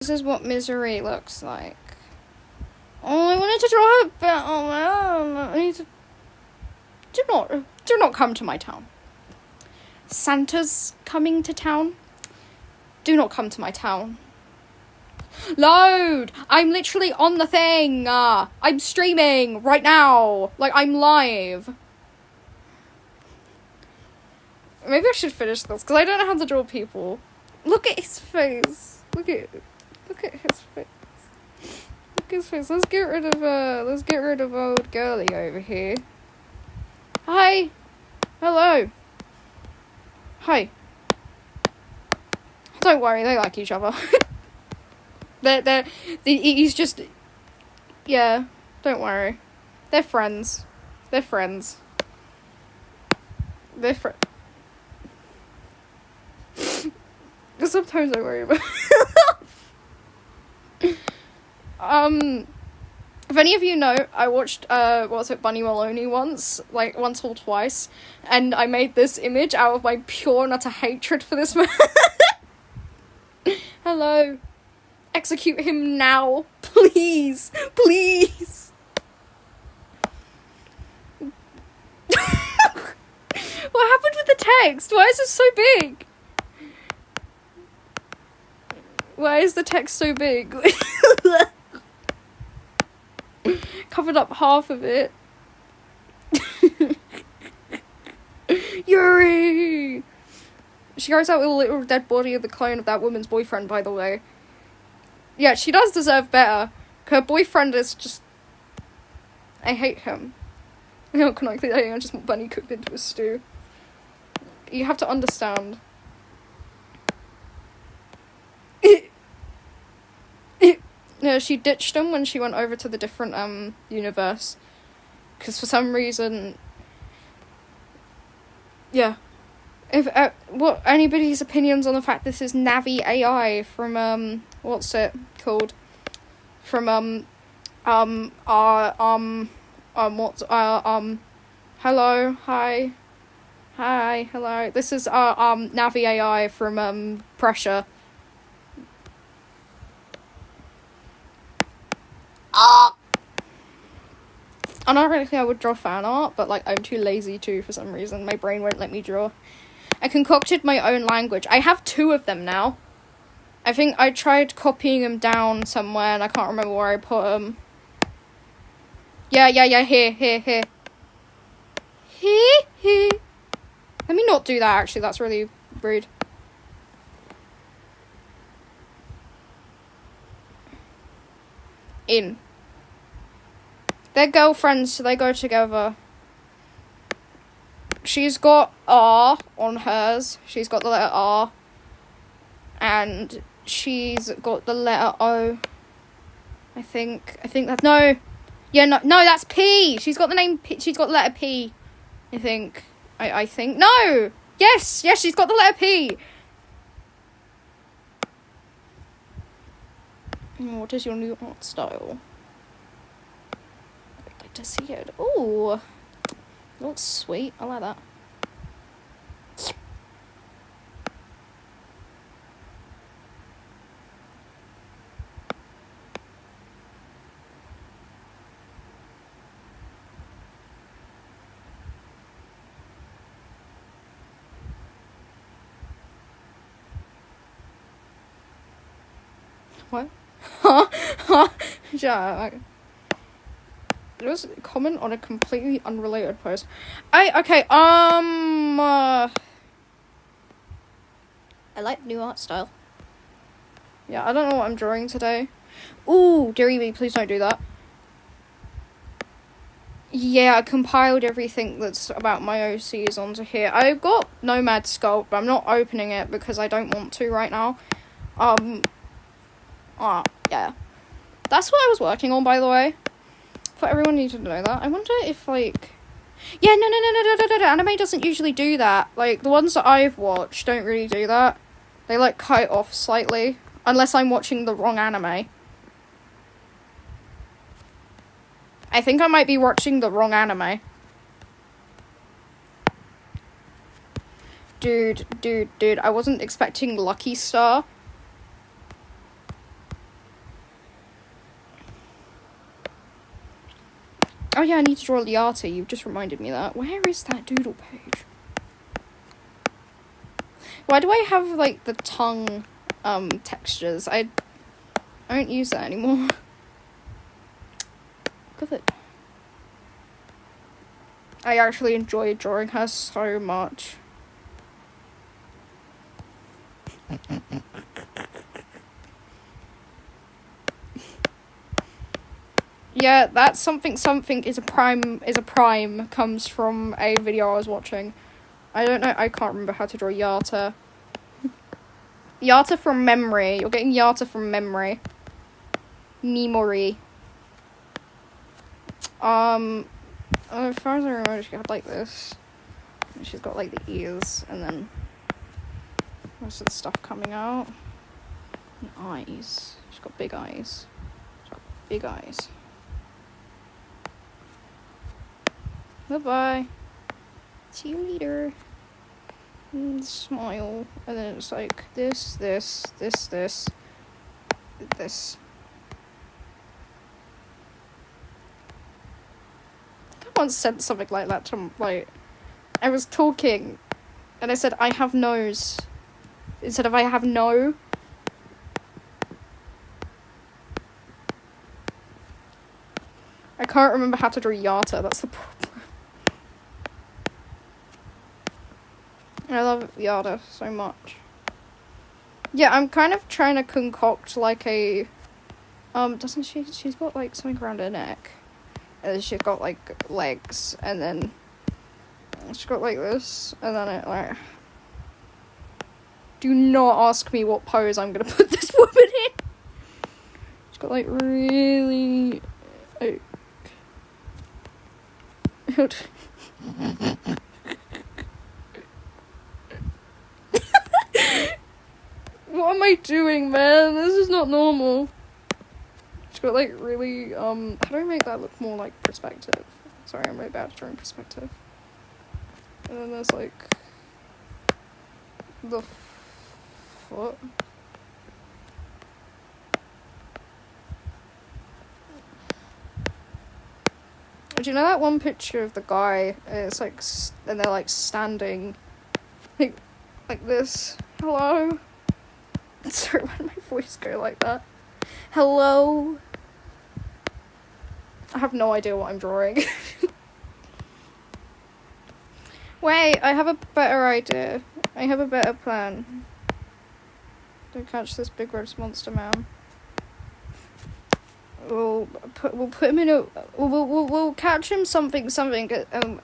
This is what misery looks like. Oh, I wanted to draw it, but I need to. Do not come to my town. Santa's coming to town. Do not come to my town. Load! I'm literally on the thing. I'm streaming right now. Like, I'm live. Maybe I should finish this, because I don't know how to draw people. Look at his face. Look at his face. Look at his face. Let's get rid of old girly over here. Hi. Hello. Hi. Don't worry, they like each other. He's just, yeah, don't worry. They're friends. Sometimes I worry about if any of you know, I watched Bunny Maloney once or twice, and I made this image out of my pure and utter hatred for this man. Hello. Execute him now. Please. What happened with the text? Why is it so big? Why is the text so big? Covered up half of it. Yuri! She goes out with a little dead body of the clone of that woman's boyfriend, by the way. Yeah, she does deserve better. Her boyfriend is just... I hate him. I just want Bunny cooked into a stew. You have to understand. No, she ditched him when she went over to the different universe. Because for some reason... Yeah. If what anybody's opinions on the fact this is Navi AI from what's it called? From hello, hi, hello. This is Navi AI from Pressure. I don't really think I would draw fan art, but like I'm too lazy to for some reason. My brain won't let me draw. I concocted my own language. I have 2 of them now. I think I tried copying them down somewhere and I can't remember where I put them. Yeah, here. Here. Let me not do that, actually. That's really rude. In. They're girlfriends, so they go together. She's got R on hers. She's got the letter R. And she's got the letter O. I think that's... No. Yeah, no, that's P. She's got the name P. She's got the letter P. I think. I think. No! Yes, she's got the letter P. What is your new art style? I'd like to see it. Ooh. Looks sweet. I like that. What? Yeah. There was a comment on a completely unrelated post. Okay, I like new art style. Yeah, I don't know what I'm drawing today. Ooh, dearie me, please don't do that. Yeah, I compiled everything that's about my OCs onto here. I've got Nomad Sculpt, but I'm not opening it because I don't want to right now. Yeah. That's what I was working on, by the way. For everyone needs to know that. I wonder if, like... Yeah, no. Anime doesn't usually do that. Like, the ones that I've watched don't really do that. They, like, cut it off slightly. Unless I'm watching the wrong anime. I think I might be watching the wrong anime. Dude. I wasn't expecting Lucky Star. Oh yeah, I need to draw Liata. You've just reminded me of that. Where is that doodle page? Why do I have, like, the tongue, textures? I don't use that anymore. Look at it. I actually enjoy drawing her so much. Yeah, that something is a prime comes from a video I was watching. I don't know, I can't remember how to draw Yata. Yata from memory. You're getting Yata from memory. Memory. As far as I remember, she had like this. And she's got like the ears, and then most of the stuff coming out. And eyes. She's got big eyes. Big eyes. Bye-bye. See you later. And smile. And then it's like this. I once said something like that to, like, I was talking, and I said, I have nose, instead of I have no. I can't remember how to draw Yata, that's the problem. I love Yata so much. Yeah, I'm kind of trying to concoct, like, a, doesn't she's got, like, something around her neck. And then she's got, like, legs, and then she's got, like, this, and then it, like... Do not ask me what pose I'm gonna put this woman in! She's got, like, really... like... What am I doing, man? This is not normal. She's got, like, really, how do I make that look more, like, perspective? Sorry, I'm really bad at drawing perspective. And then there's, like, the foot. Do you know that one picture of the guy? It's, like, and they're, like, standing, like this. Hello? Sorry, why did my voice go like that? Hello? I have no idea what I'm drawing. Wait, I have a better idea. I have a better plan. Don't catch this big roast monster man. We'll put him in a... We'll catch him something, and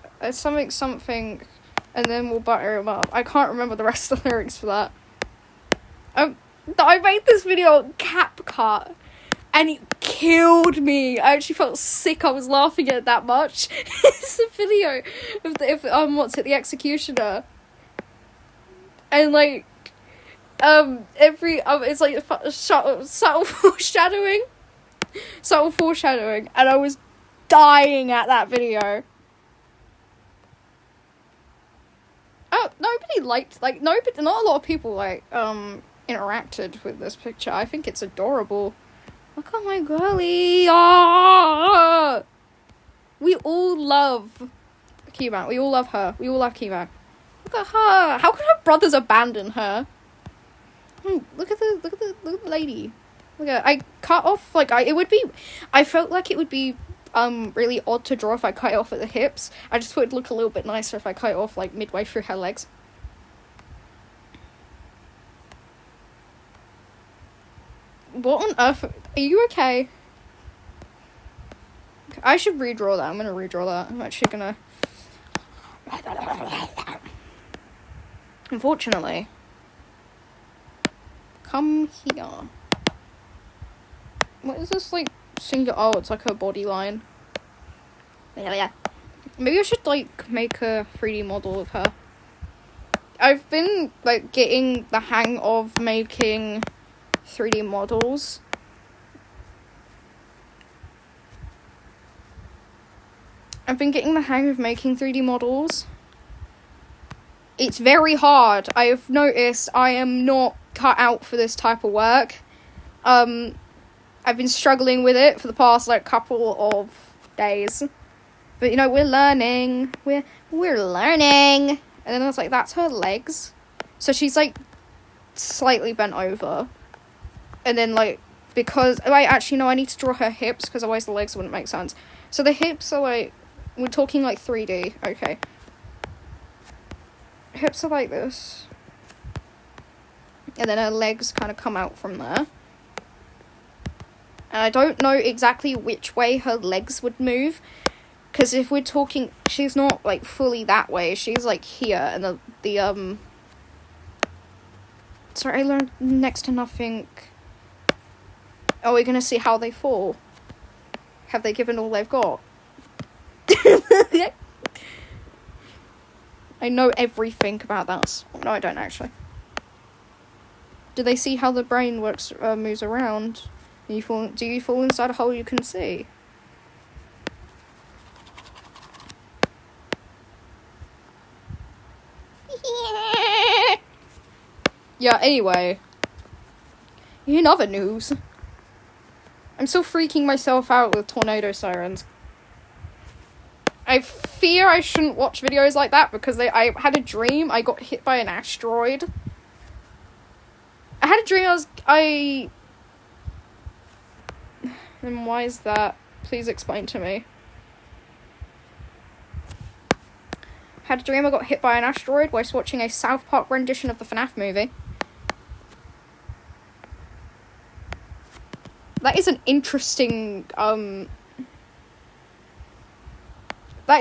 then we'll butter him up. I can't remember the rest of the lyrics for that. I made this video on CapCut, and it killed me. I actually felt sick. I was laughing at it that much. It's a video of the Executioner, and like, it's like subtle foreshadowing, and I was dying at that video. Oh, nobody liked, like, not a lot of people, like, interacted with this picture. I think it's adorable. Look at my girly. Ah! We all love Keybank. We all love her. We all love Keybank. Look at her. How could her brothers abandon her? Look at the lady. Look at, I cut off, like, I felt like it would be really odd to draw if I cut it off at the hips. I just thought it'd look a little bit nicer if I cut it off, like, midway through her legs. What on earth? Are you okay? I should redraw that. I'm gonna redraw that. I'm actually gonna... Unfortunately. Come here. What is this, like, single... Oh, it's like her body line. Yeah. Maybe I should, like, make a 3D model of her. I've been, like, getting the hang of making 3D models. I've been getting the hang of making 3D models. It's very hard. I have noticed I am not cut out for this type of work. I've been struggling with it for the past, like, couple of days. But, you know, we're learning. We're learning. And then I was like, that's her legs. So she's, like, slightly bent over. And then, like, because... Wait, actually, no, I need to draw her hips, because otherwise the legs wouldn't make sense. So the hips are, like... We're talking, like, 3D. Okay. Hips are like this. And then her legs kind of come out from there. And I don't know exactly which way her legs would move. Because if we're talking... She's not, like, fully that way. She's, like, here. And the Sorry, I learned next to nothing. Are we going to see how they fall? Have they given all they've got? I know everything about that. No, I don't, actually. Do they see how the brain works, moves around? Do you fall inside a hole you can see? Yeah, anyway. In other news, I'm still freaking myself out with tornado sirens. I fear I shouldn't watch videos like that because I had a dream I got hit by an asteroid. I had a dream And why is that? Please explain to me. Had a dream I got hit by an asteroid whilst watching a South Park rendition of the FNAF movie. That is an interesting, that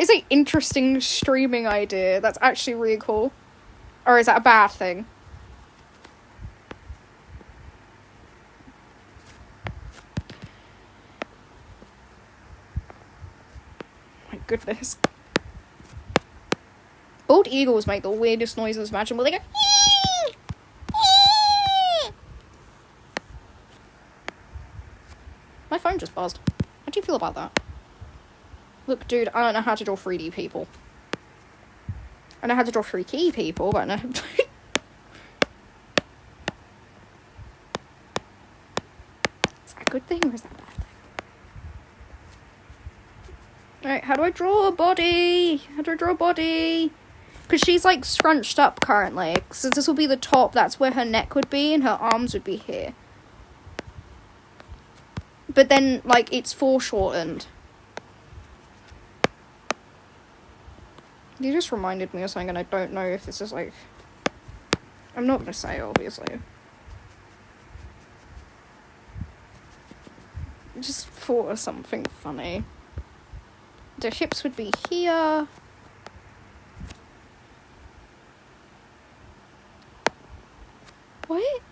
is an interesting streaming idea. That's actually really cool. Or is that a bad thing? My goodness. Bald eagles make the weirdest noises imaginable. They go... My phone just buzzed. How do you feel about that? Look, dude, I don't know how to draw 3D people. I know how to draw 3D people, but no. Is that a good thing or is that a bad thing? Alright, how do I draw a body? How do I draw a body? Because she's, like, scrunched up currently. So this will be the top. That's where her neck would be, and her arms would be here. But then, like, it's foreshortened. You just reminded me of something, and I don't know if this is, like... I'm not going to say, obviously. I just thought of something funny. The hips would be here. What?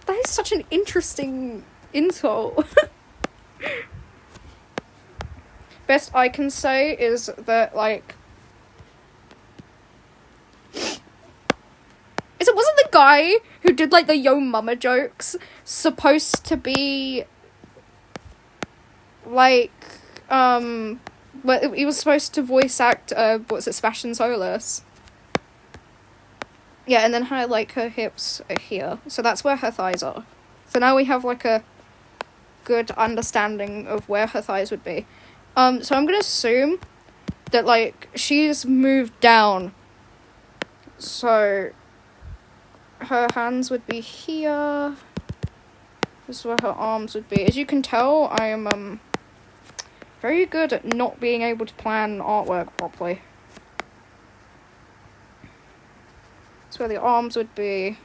That is such an interesting insult. Best I can say is that, like... Wasn't the guy who did, like, the Yo Mama jokes supposed to be... Like, well, he was supposed to voice act, Sebastian Solis. Yeah, and then her hips are here. So that's where her thighs are. So now we have, like, a good understanding of where her thighs would be. So I'm gonna assume that, like, she's moved down. So her hands would be here. This is where her arms would be. As you can tell, I am, very good at not being able to plan artwork properly. That's where the arms would be.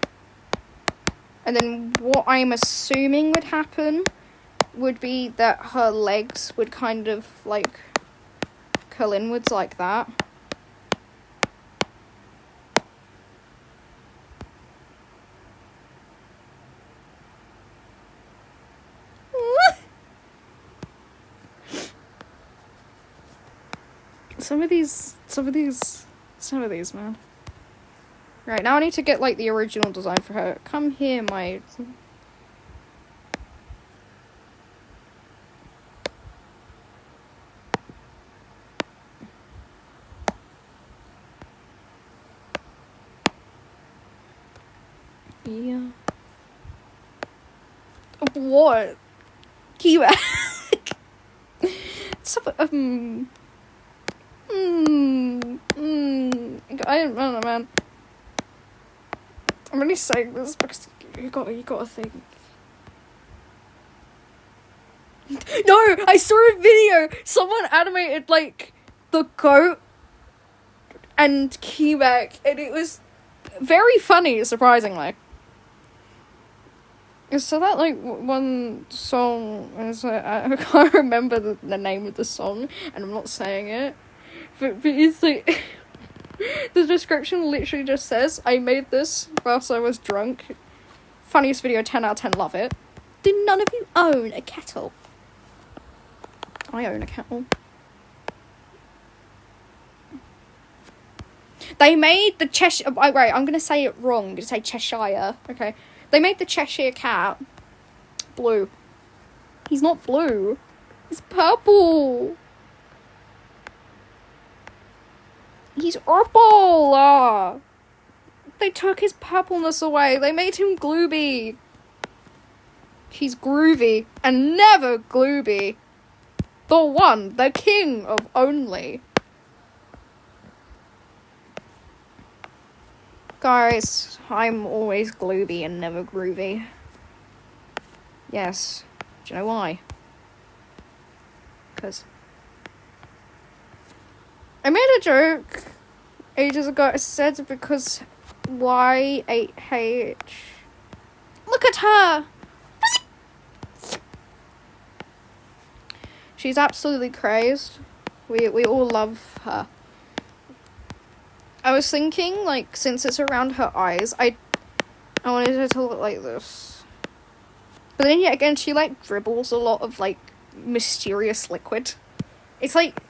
And then what I'm assuming would happen would be that her legs would kind of, like, curl inwards like that. Some of these, man. Right, now I need to get, like, the original design for her. Come here, my... Yeah. What? Keyword. So, I don't know, man. I'm only saying this because you gotta think. No, I saw a video. Someone animated like the goat and Quebec, and it was very funny, surprisingly. So that like one song is I can't remember the name of the song, and I'm not saying it, but it's like the description literally just says, "I made this whilst I was drunk. Funniest video, 10 out of 10, love it. Do none of you own a kettle?" I own a kettle. They made the Cheshire... Oh, right, I'm going to say it wrong. I'm going to say Cheshire. Okay. They made the Cheshire Cat blue. He's not blue. He's purple. He's purple. They took his purpleness away. They made him glooby. He's groovy and never glooby. The one, the king of only. Guys, I'm always glooby and never groovy. Yes. Do you know why? Because I made a joke ages ago. I said because Y8H. Look at her! She's absolutely crazed. We all love her. I was thinking, like, since it's around her eyes, I wanted her to look like this. But then yet again, she, like, dribbles a lot of, like, mysterious liquid. It's like,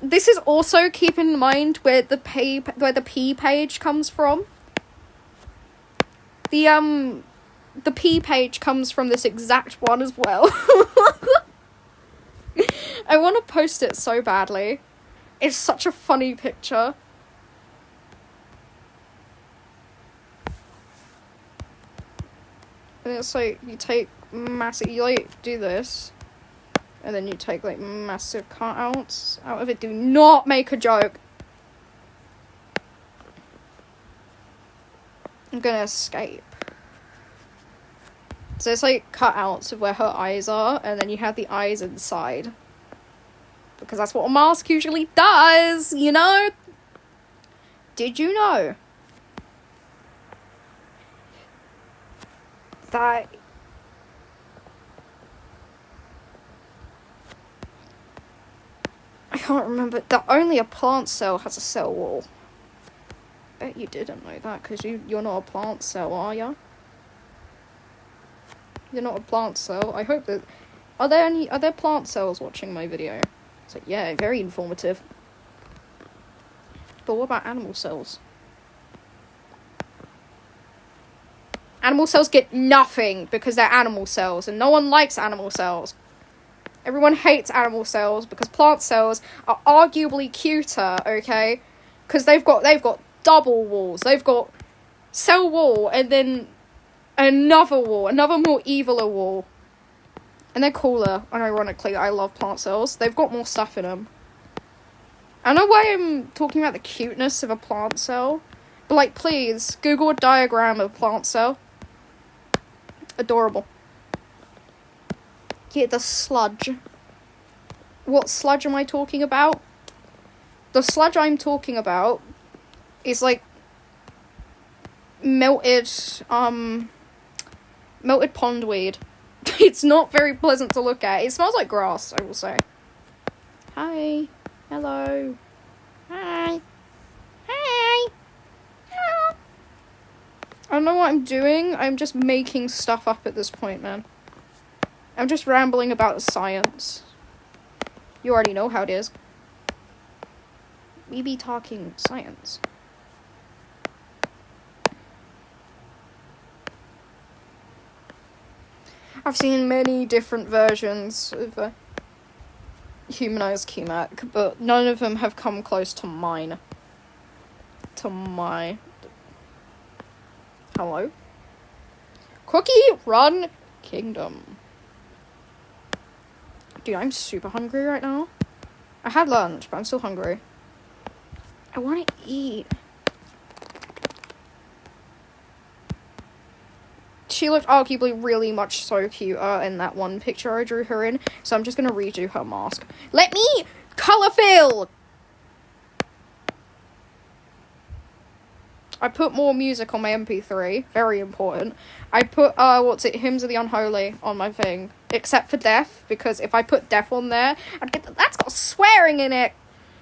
this is also, keep in mind, where the P page comes from. The P page comes from this exact one as well. I want to post it so badly. It's such a funny picture. And it's like, you take massive, you like, do this. And then you take like massive cutouts out of it. Do not make a joke. I'm gonna escape. So it's like cutouts of where her eyes are, and then you have the eyes inside. Because that's what a mask usually does, you know? Did you know that I can't remember that only a plant cell has a cell wall? Bet you didn't know that, because you're not a plant cell, are ya? You're not a plant cell. I hope that... Are there plant cells watching my video? It's like, yeah, very informative. But what about animal cells? Animal cells get nothing because they're animal cells, and no one likes animal cells. Everyone hates animal cells because plant cells are arguably cuter, okay? Because they've got double walls. They've got cell wall and then another wall, another more eviler wall. And they're cooler, and ironically, I love plant cells. They've got more stuff in them. I don't know why I'm talking about the cuteness of a plant cell, but, like, please, Google a diagram of a plant cell. Adorable. Yeah, the sludge. What sludge am I talking about? The sludge I'm talking about is, like, melted pondweed. It's not very pleasant to look at. It smells like grass, I will say. Hi. Hello. Hi. Hi. Hello. I don't know what I'm doing. I'm just making stuff up at this point, man. I'm just rambling about science. You already know how it is. We be talking science. I've seen many different versions of humanized Kimak, but none of them have come close to mine. To my... Hello? Cookie Run Kingdom. Dude, I'm super hungry right now. I had lunch, but I'm still hungry. I want to eat. She looked arguably really much so cuter in that one picture I drew her in, so I'm just going to redo her mask. Let me colour fill! I put more music on my MP3. Very important. I put, Hymns of the Unholy on my thing. Except for Death, because if I put Death on there, I'd get that's got swearing in it!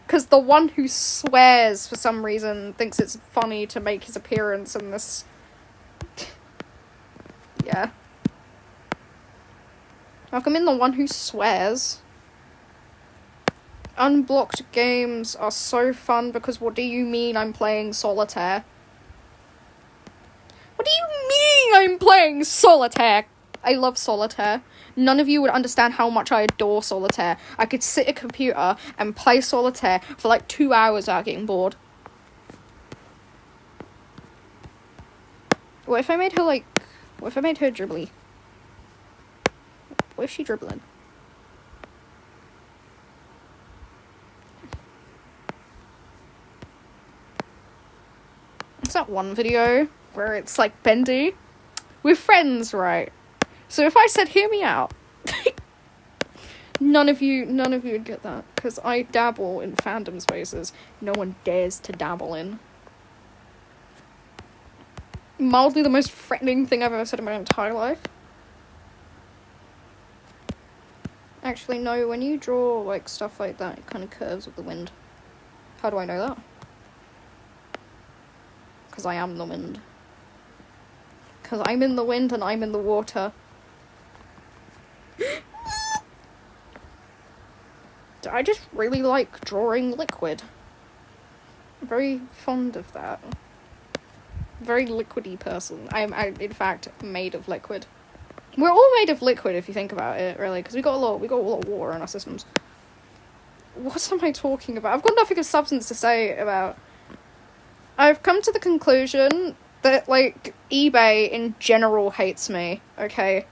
Because the one who swears, for some reason, thinks it's funny to make his appearance in this. Yeah. Like, I'm in the one who swears. Unblocked games are so fun because what do you mean I'm playing solitaire? What do you mean I'm playing solitaire? I love solitaire. None of you would understand how much I adore solitaire. I could sit at a computer and play solitaire for like 2 hours without getting bored. What if I made her dribbly? What if she dribbling? It's that one video where it's like Bendy. We're friends, right? So if I said, hear me out, none of you would get that. Because I dabble in fandom spaces no one dares to dabble in. Mildly the most threatening thing I've ever said in my entire life. Actually, no, when you draw, like, stuff like that, it kind of curves with the wind. How do I know that? Because I am the wind. Because I'm in the wind and I'm in the water. I just really like drawing liquid. I'm very fond of that. Very liquidy person. I'm in fact made of liquid. We're all made of liquid if you think about it, really, because we got a lot of water in our systems. What am I talking about? I've got nothing of substance to say about. I've come to the conclusion that, like, eBay in general hates me, okay?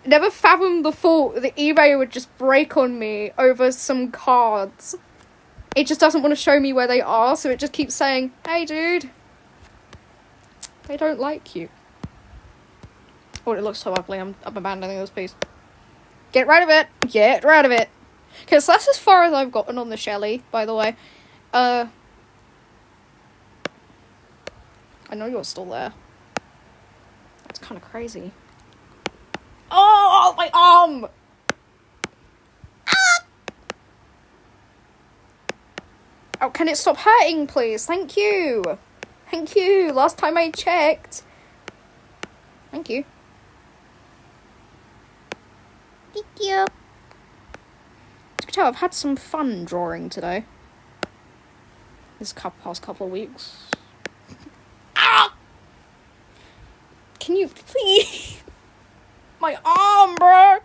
Never fathomed the thought that eBay would just break on me over some cards. It just doesn't want to show me where they are, so it just keeps saying, hey dude, they don't like you. Oh, it looks so ugly, I'm abandoning this piece. Get rid of it! Get rid of it! Okay, so that's as far as I've gotten on the Shelly, by the way. I know you're still there. That's kind of crazy. Oh, my arm! Ah! Oh, can it stop hurting, please? Thank you. Thank you. Last time I checked. Thank you. Thank you. As you can tell, I've had some fun drawing today. This past couple of weeks. Ah! Can you please? My arm, bro!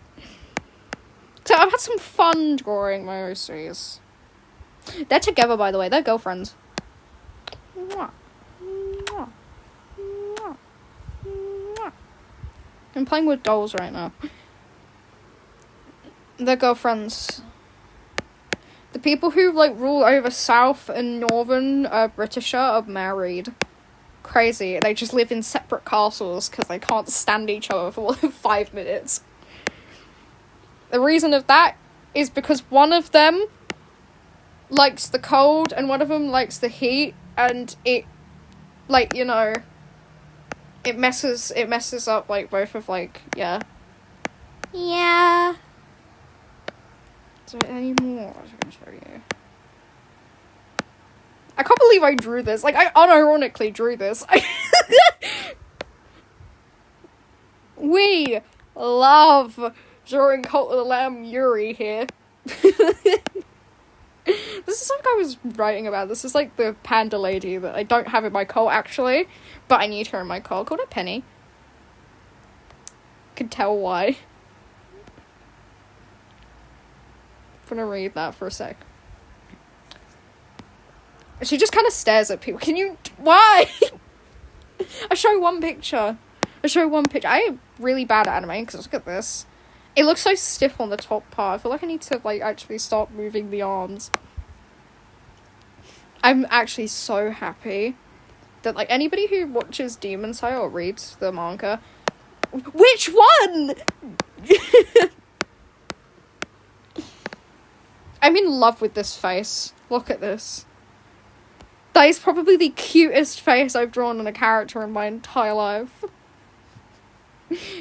So I've had some fun drawing my OCs. They're together, by the way. They're girlfriends. Mwah. Mwah. Mwah. Mwah. I'm playing with dolls right now. They're girlfriends. The people who, like, rule over South and Northern Britisher are married. Crazy. They just live in separate castles because they can't stand each other for 5 minutes. The reason of that is because one of them likes the cold and one of them likes the heat, and it, like, you know, it messes up, like, both of, like, yeah. Yeah. Is there any more I was going to show you? I can't believe I drew this. Like, I unironically drew this. We love drawing Cult of the Lamb Yuri here. This is something I was writing about. This is like the panda lady that I don't have in my cult, actually. But I need her in my cult. Called her Penny. Could tell why. I'm gonna read that for a sec. She just kind of stares at people. Can you... Why? I show one picture. I am really bad at anime, because look at this. It looks so stiff on the top part. I feel like I need to, like, actually start moving the arms. I'm actually so happy that, like, anybody who watches Demon Slayer or reads the manga... Which one?! I'm in love with this face. Look at this. That is probably the cutest face I've drawn on a character in my entire life.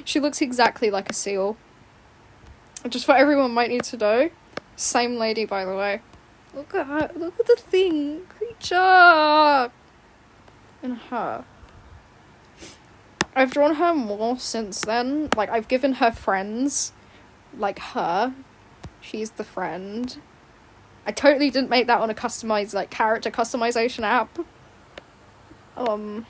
She looks exactly like a seal. Just what everyone might need to know. Same lady, by the way. Look at her. Look at the thing. Creature. And her. I've drawn her more since then. Like, I've given her friends. Like her. She's the friend. I totally didn't make that on a customized, like, character customization app. I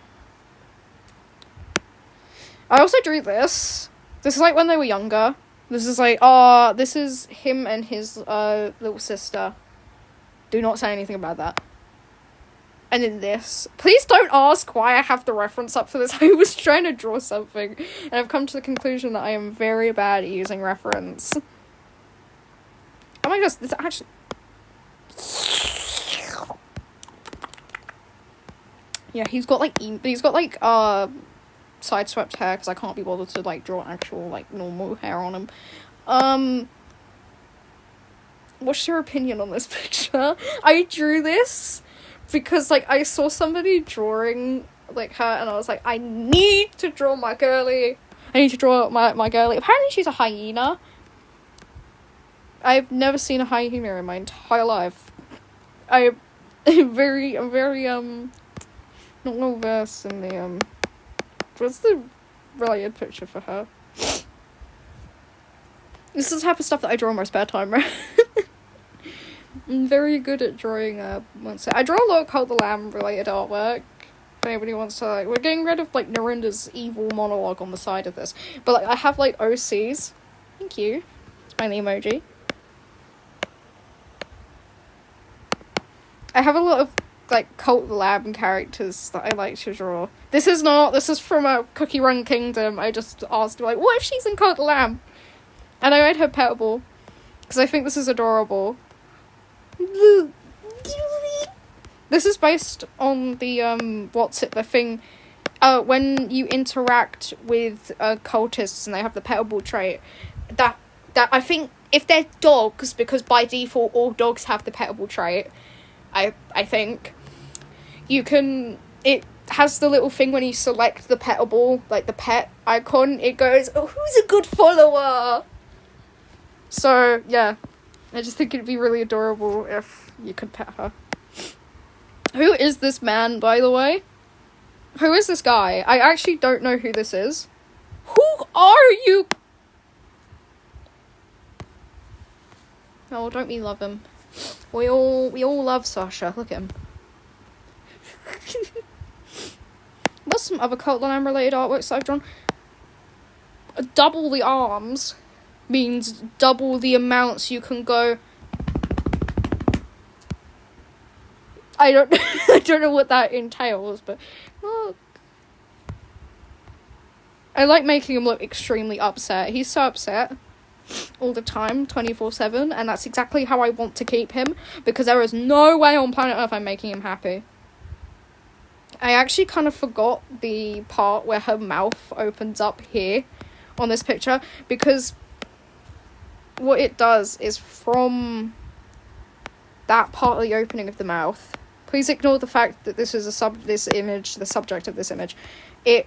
also drew this. This is, like, when they were younger. This is, like, this is him and his, little sister. Do not say anything about that. And then this. Please don't ask why I have the reference up for this. I was trying to draw something, and I've come to the conclusion that I am very bad at using reference. Oh my gosh, this actually... Yeah, he's got, like, side-swept hair, because I can't be bothered to, like, draw actual, like, normal hair on him. What's your opinion on this picture? I drew this because, like, I saw somebody drawing, like, her, and I was like, I need to draw my girly. I need to draw my girly. Apparently she's a hyena. I've never seen a hyena in my entire life. I'm very, not well versed in the, what's the related picture for her? This is the type of stuff that I draw in my spare time, right? I'm very good at drawing, I draw a lot of Cult the Lamb related artwork. If anybody wants to, like, we're getting rid of, like, Narinda's evil monologue on the side of this. But, like, I have, like, OCs. Thank you. Smiley emoji. I have a lot of, like, Cult the Lamb characters that I like to draw. This is from a Cookie Run Kingdom. I just asked, like, what if she's in Cult the Lamb? And I made her Petable, because I think this is adorable. This is based on the, the thing, when you interact with, cultists and they have the Petable trait, that I think, if they're dogs, because by default all dogs have the Petable trait, I think, it has the little thing when you select the Petable, like the pet icon, it goes, oh, who's a good follower? So, yeah, I just think it'd be really adorable if you could pet her. Who is this man, by the way? Who is this guy? I actually don't know who this is. Who are you? Oh, don't we love him? We all love Sasha. Look at him. What's some other Cult Lamb related artworks that I've drawn? Double the arms means double the amounts you can go. I don't know what that entails, but look. I like making him look extremely upset. He's so upset all the time, 24/7, and that's exactly how I want to keep him, because there is no way on planet Earth I'm making him happy. I actually kind of forgot the part where her mouth opens up here on this picture, because what it does is from that part of the opening of the mouth, please ignore the fact that this is the subject of this image, it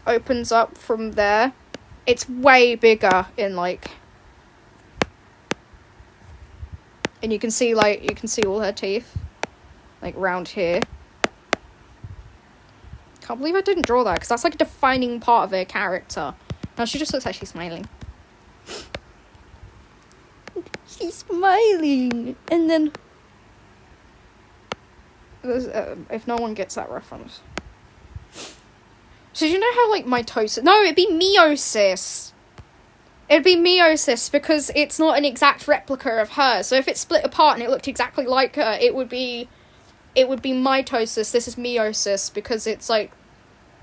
opens up from there. It's way bigger in, like, and you can see all her teeth, like, round here. Can't believe I didn't draw that, because that's, like, a defining part of her character. Now she just looks like she's smiling. She's smiling! And then... if no one gets that reference. So do you know how, like, mitosis... No, it'd be meiosis! It'd be meiosis, because it's not an exact replica of her. So if it split apart and it looked exactly like her, it would be mitosis. This is meiosis, because it's, like,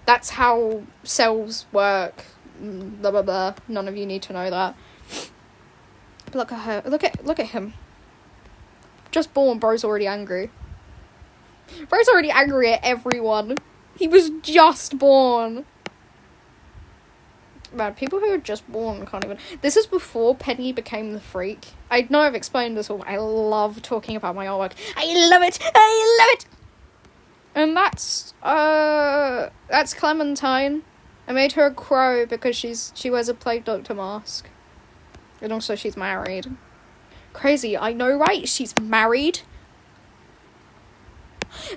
that's how cells work. Blah, blah, blah. None of you need to know that. Look at her. Look at him. Just born, bro's already angry. Bro's already angry at everyone. He was just born. Man, people who are just born can't even... This is before Penny became the freak. I know I've explained this all, but I love talking about my artwork. I love it! I love it! And that's Clementine. I made her a crow because she wears a Plague Doctor mask. And also she's married. Crazy, I know, right? She's married.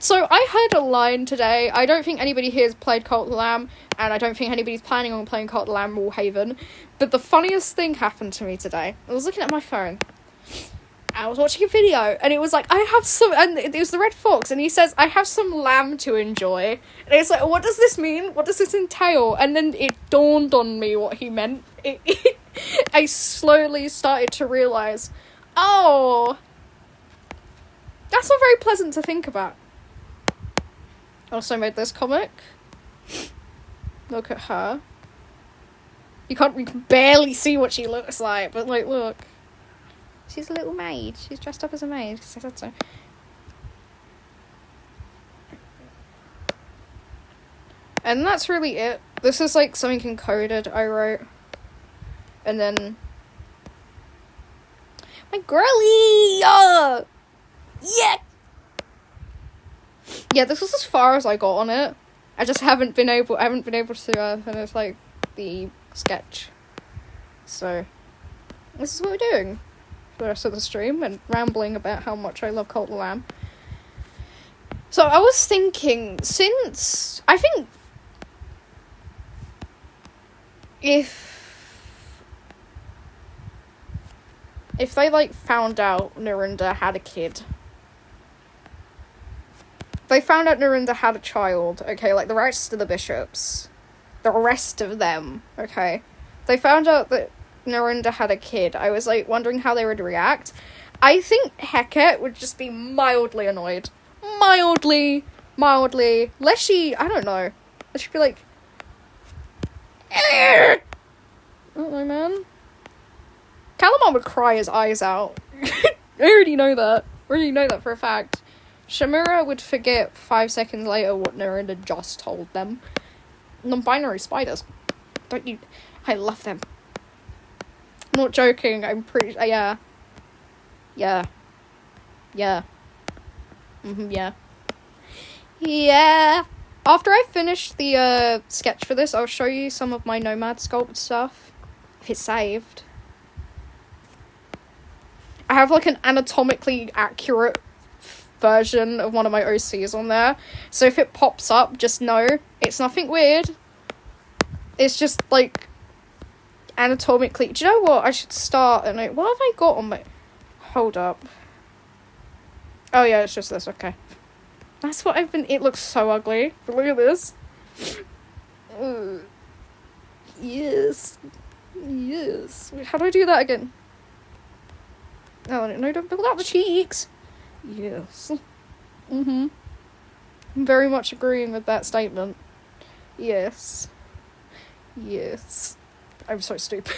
So I heard a line today. I don't think anybody here has played Cult of the Lamb, and I don't think anybody's planning on playing Cult of the Lamb Wallhaven. But the funniest thing happened to me today. I was looking at my phone. I was watching a video, and it was like, and it was the Red Fox, and he says, I have some lamb to enjoy. And it's like, what does this mean? What does this entail? And then it dawned on me what he meant. I slowly started to realise, oh, that's not very pleasant to think about. Also made this comic. Look at her. You can barely see what she looks like, but like, look. She's a little maid. She's dressed up as a maid, because I said so. And that's really it. This is like something encoded I wrote. And then... My girly! Yeah! Yeah, this was as far as I got on it. I just haven't been able to finish, like, the sketch. So, this is what we're doing for the rest of the stream, and rambling about how much I love Cult of the Lamb. So, I was thinking, I think, if they, like, found out Norinda had a kid... They found out Norinda had a child, okay, like the rest of the bishops. The rest of them, okay. They found out that Norinda had a kid. I was, like, wondering how they would react. I think Hecate would just be mildly annoyed. Mildly. Lest she, I don't know. Lest she'd be like... I don't know, man. Calamon would cry his eyes out. I already know that for a fact. Shamura would forget 5 seconds later what Norinda just told them. Non-binary spiders. Don't you... I love them. I'm not joking, I'm pretty... yeah. Yeah. Yeah. Yeah. After I finish the sketch for this, I'll show you some of my Nomad Sculpt stuff. If it's saved. I have like an anatomically accurate version of one of my OCs on there. So if it pops up, just know it's nothing weird. It's just like anatomically. Do you know what? I should start and like, what have I got on my... Hold up. Oh yeah, it's just this. Okay. That's what I've been... It looks so ugly. But look at this. Yes. Wait, how do I do that again? Oh, no, don't build out the cheeks. Yes. I'm very much agreeing with that statement. Yes. I'm so stupid.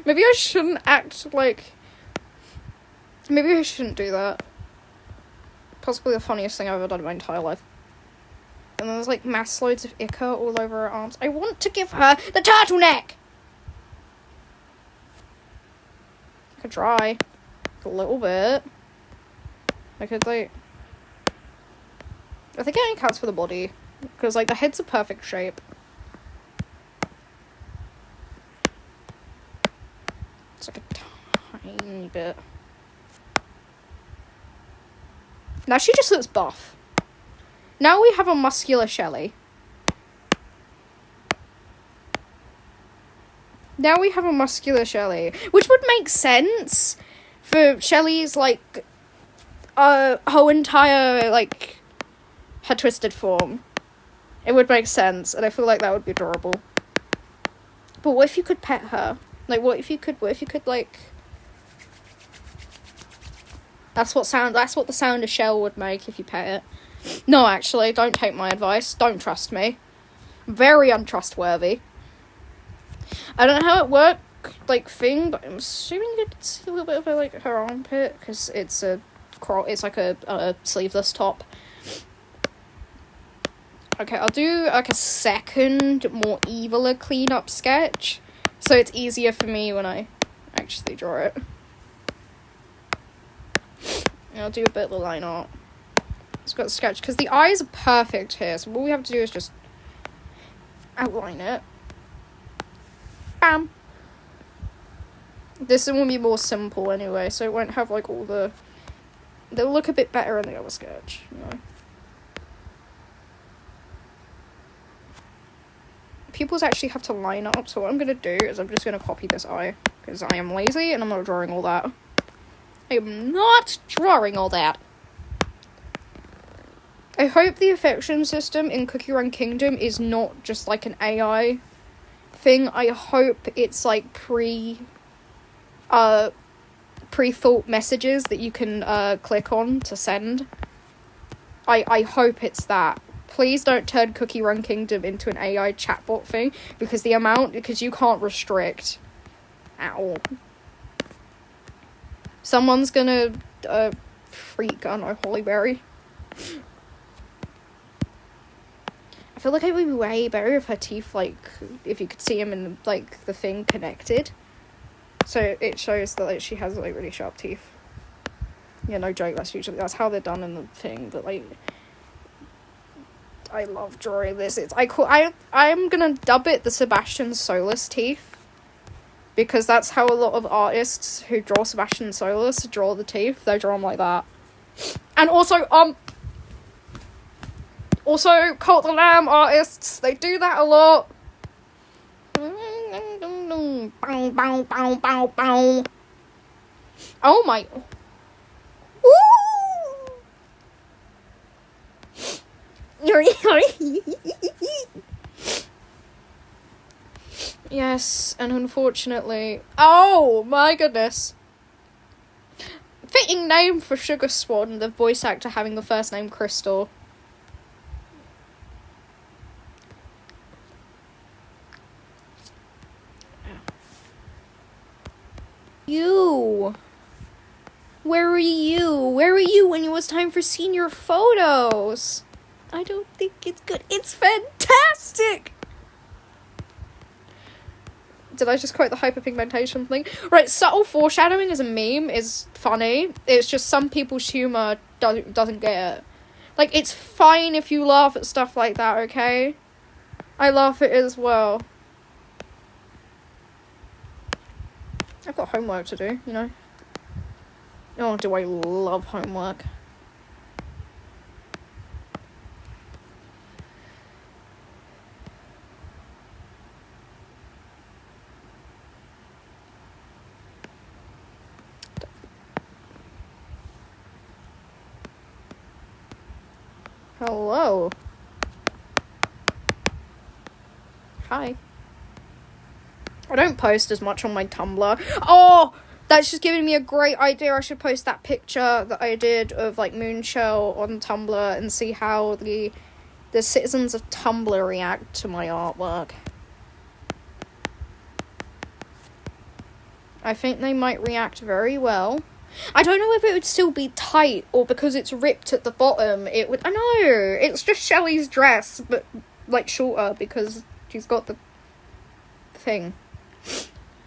Maybe I shouldn't act like... Maybe I shouldn't do that. Possibly the funniest thing I've ever done in my entire life. And then there's like mass loads of ichor all over her arms. I want to give her the turtleneck! I could try. A little bit. I could like... I think it only counts for the body. Because like the head's a perfect shape. It's like a tiny bit. Now she just looks buff. Now we have a muscular Shelley. Which would make sense for Shelley's, like, whole entire, like, her twisted form. It would make sense, and I feel like that would be adorable. But what if you could pet her? Like, what if you could, like... That's what the sound a shell would make if you pet it. No, actually, don't take my advice. Don't trust me. Very untrustworthy. I don't know how it like thing, but I'm assuming you can see a little bit of her armpit because it's like a sleeveless top. Okay, I'll do like a second, more eviler cleanup sketch, so it's easier for me when I actually draw it. And I'll do a bit of the line art. It's got a sketch because the eyes are perfect here, so all we have to do is just outline it. Bam. This one will be more simple anyway, so it won't have like all the. They'll look a bit better in the other sketch, you know. Pupils actually have to line up, so what I'm gonna do is I'm just gonna copy this eye because I am lazy and I'm not drawing all that. I am not drawing all that. I hope the affection system in Cookie Run Kingdom is not just like an AI thing. I hope it's like pre-thought messages that you can click on to send. I hope it's that. Please don't turn Cookie Run Kingdom into an AI chatbot thing because you can't restrict at all. Someone's gonna freak, I don't know, Hollyberry. I feel like it would be way better if her teeth, like, if you could see them in, like, the thing connected. So it shows that, like, she has, like, really sharp teeth. Yeah, no joke, that's how they're done in the thing, but, like, I love drawing this. I'm gonna dub it the Sebastian Solis teeth. Because that's how a lot of artists who draw Sebastian Solis draw the teeth. They draw them like that. And also, Cult the Lamb artists, they do that a lot. Oh my. Woo! Yes, and unfortunately... Oh, my goodness. Fitting name for Sugar Swan, the voice actor having the first name Crystal. You! Where were you? Where were you when it was time for senior photos? I don't think it's good. It's fantastic! Did I just quote the hyperpigmentation thing? Right, subtle foreshadowing as a meme is funny. It's just some people's humour doesn't get it. Like, it's fine if you laugh at stuff like that, okay? I laugh at it as well. I've got homework to do, you know? Oh, do I love homework. Hello. Hi. I don't post as much on my Tumblr. Oh! That's just giving me a great idea. I should post that picture that I did of, like, Moonshell on Tumblr and see how the citizens of Tumblr react to my artwork. I think they might react very well. I don't know if it would still be tight or because it's ripped at the bottom. It would. I know it's just Shelley's dress, but like shorter because she's got the thing.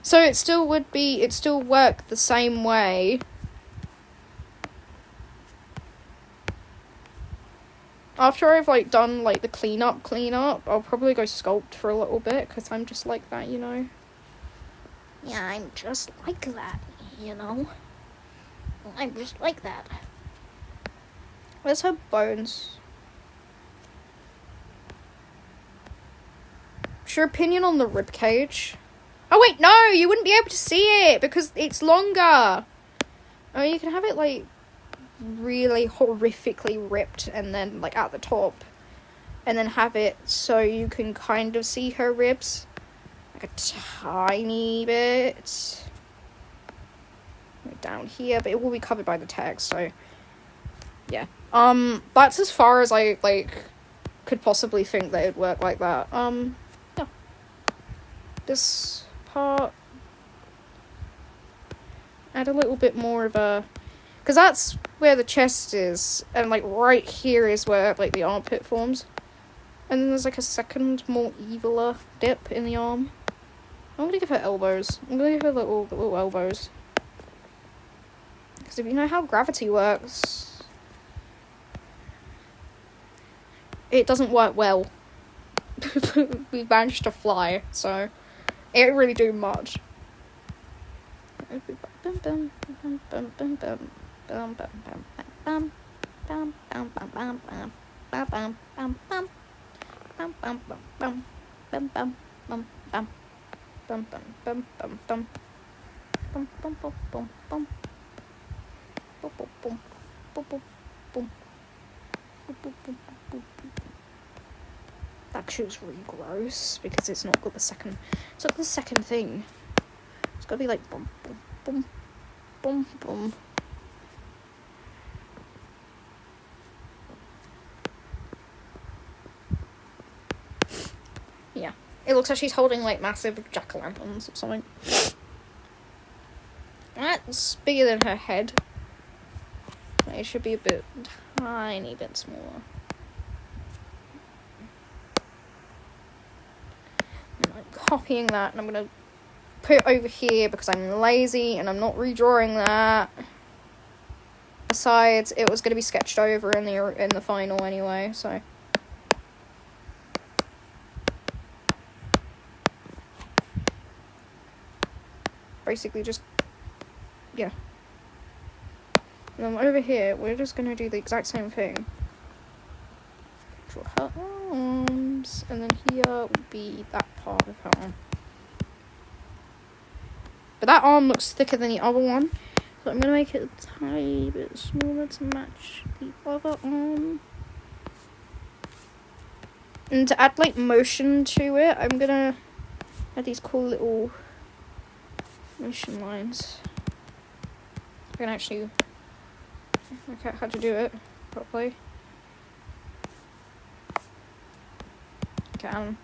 So it still would be. It still work the same way. After I've like done like the cleanup, I'll probably go sculpt for a little bit because I'm just like that, you know. Yeah, I'm just like that, you know. I'm just like that. Where's her bones? What's your opinion on the ribcage? Oh wait, no! You wouldn't be able to see it because it's longer! Oh, you can have it like really horrifically ripped and then like at the top. And then have it so you can kind of see her ribs. Like a tiny bit. Down here, but it will be covered by the text, so yeah. That's as far as I like could possibly think that it'd work like that. Yeah. This part add a little bit more of a... Because that's where the chest is, and, like, right here is where, like, the armpit forms. And then there's, like, a second, more eviler dip in the arm. I'm gonna give her elbows. I'm gonna give her little elbows. Because if you know how gravity works, it doesn't work well. We've managed to fly, so it didn't really do much. That shoe's really gross because it's not got the second. It's not the second thing. It's gotta be like boom, boom, boom, boom, boom. Yeah, it looks like she's holding like massive jack-o'-lanterns or something. That's bigger than her head. It should be a bit tiny bit smaller. I'm copying that and I'm gonna put it over here because I'm lazy and I'm not redrawing that. Besides, it was gonna be sketched over in the final anyway, so. Basically just, yeah. And then over here, we're just going to do the exact same thing. Draw her arms, and then here will be that part of her arm. But that arm looks thicker than the other one, so I'm going to make it a tiny bit smaller to match the other arm. And to add, like, motion to it, I'm going to add these cool little motion lines. I can actually work out how to do it properly. Can.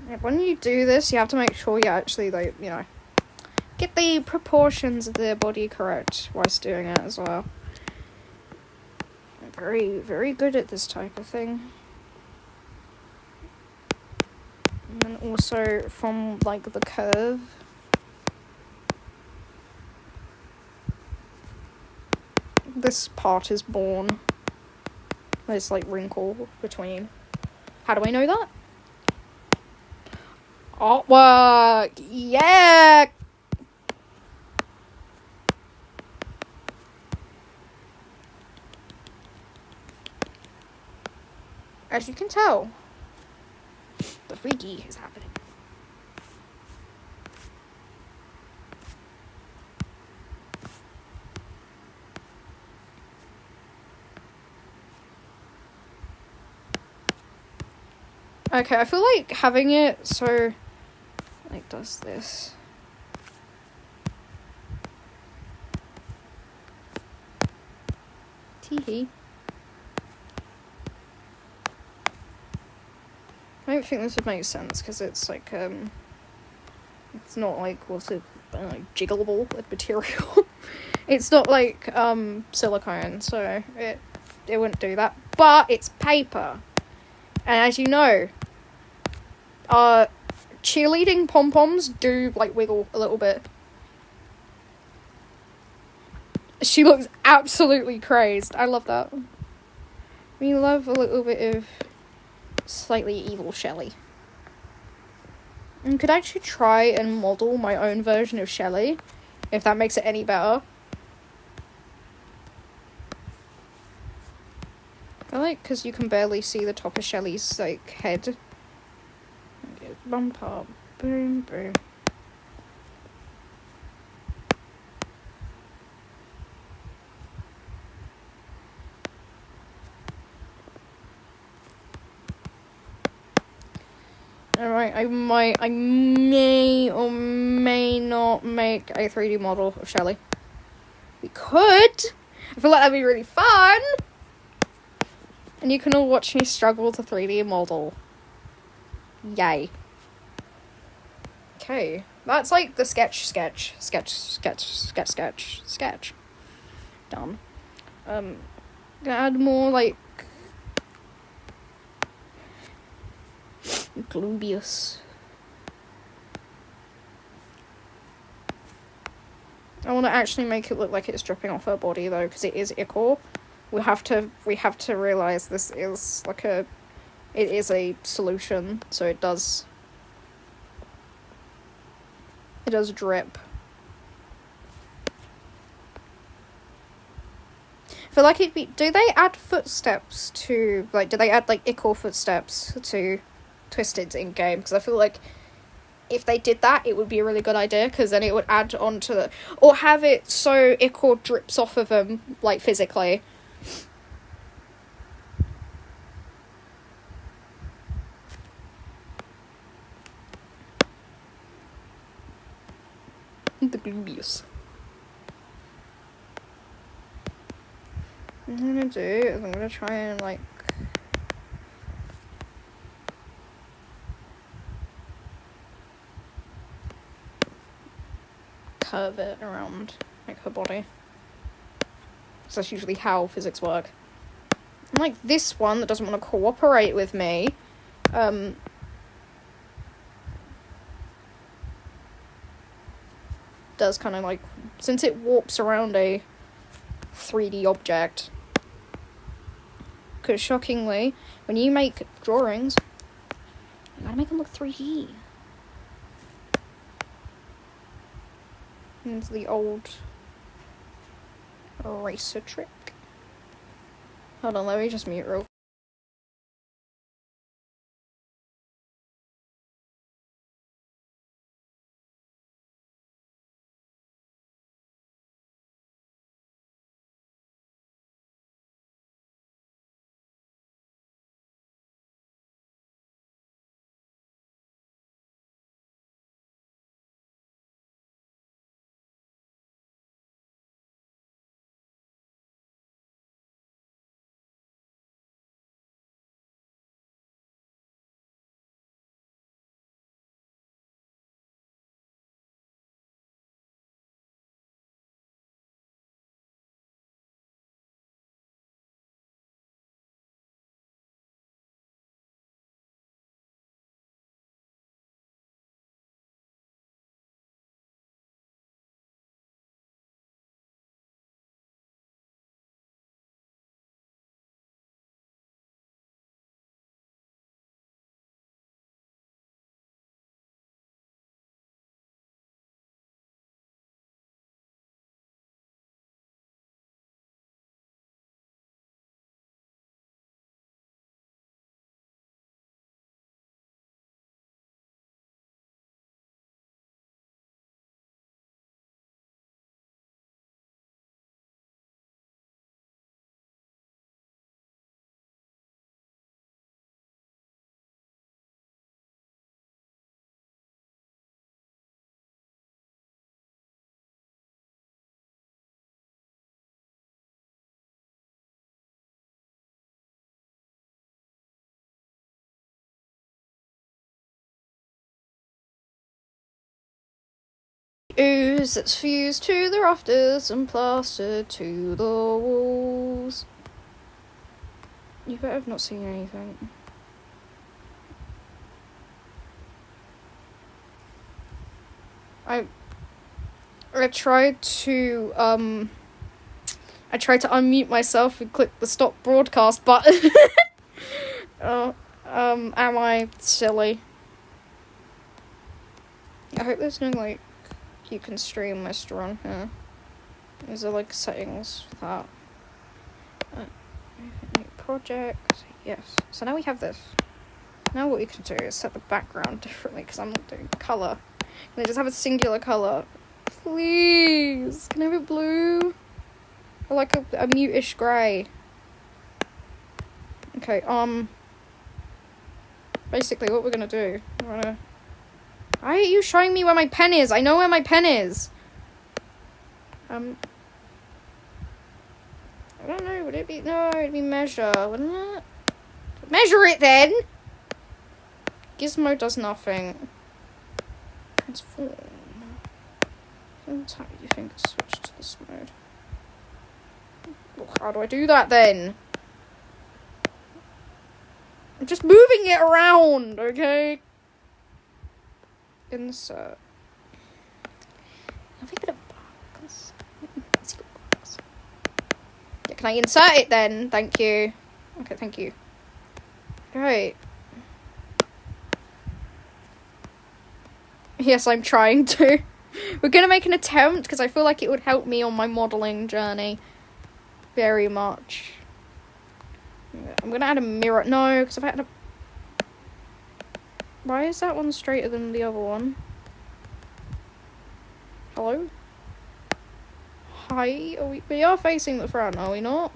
Yeah, when you do this, you have to make sure you actually, like, you know, get the proportions of the body correct whilst doing it as well. I'm very, very good at this type of thing. And then also from, like, the curve. This part is born. There's, like, wrinkle between. How do I know that? Artwork! Yeah! As you can tell, the freaky is happening. Okay, I feel like having it so, like, does this. Teehee. I don't think this would make sense because it's like it's not like what's it like jiggleable with material. It's not like silicone, so it wouldn't do that. But it's paper, and as you know, cheerleading pom-poms do like wiggle a little bit. She looks absolutely crazed. I love that. We love a little bit of slightly evil Shelley. And could actually try and model my own version of Shelley, if that makes it any better. I like because you can barely see the top of Shelley's like head. Okay, bump up, boom, boom. Alright, I may or may not make a 3D model of Shelley. We could. I feel like that'd be really fun. And you can all watch me struggle to 3D model. Yay. Okay. That's like the sketch. Done. Gonna add more, like, Gloobious. I want to actually make it look like it's dripping off her body, though, because it is ichor. We have to realize this is like it is a solution, so it does drip. I feel like do they add footsteps to, like, do they add, like, ichor footsteps to Twisted in game? Because I feel like if they did that, it would be a really good idea, because then it would add on to or have it so ichor drips off of them, like, physically. The Gloobious. What I'm gonna do is I'm gonna try and, like, curve it around, like, her body. So that's usually how physics work. And, like, this one that doesn't want to cooperate with me, does kind of, like, since it warps around a 3D object, because shockingly, when you make drawings, you gotta make them look 3D. It's the old eraser trick. Hold on, let me just mute real. Ooze that's fused to the rafters and plastered to the walls. You better have not seen anything. I tried to unmute myself and click the stop broadcast button. Am I silly? I hope there's no, like, you can stream Mr. on here. Is there, like, settings for that? Project, yes. So now we have this. Now what we can do is set the background differently, because I'm not doing colour. Can I just have a singular colour? Please! Can I have it blue? Or like a mute-ish grey? Okay, basically what we're gonna do, why are you showing me where my pen is? I know where my pen is! I don't know, would it be, no, it'd be measure, wouldn't it? Measure it then! Gizmo does nothing. Transform. What time do you think to switch to this mode? Well, how do I do that then? I'm just moving it around, okay? Insert. Have we got a box? Let's go box. Yeah, can I insert it then? Thank you. Okay, thank you. Right. Yes, I'm trying to. We're gonna make an attempt because I feel like it would help me on my modelling journey very much. I'm gonna add a mirror. No, because I've had a... Why is that one straighter than the other one? Hello? Hi? We are facing the front, are we not?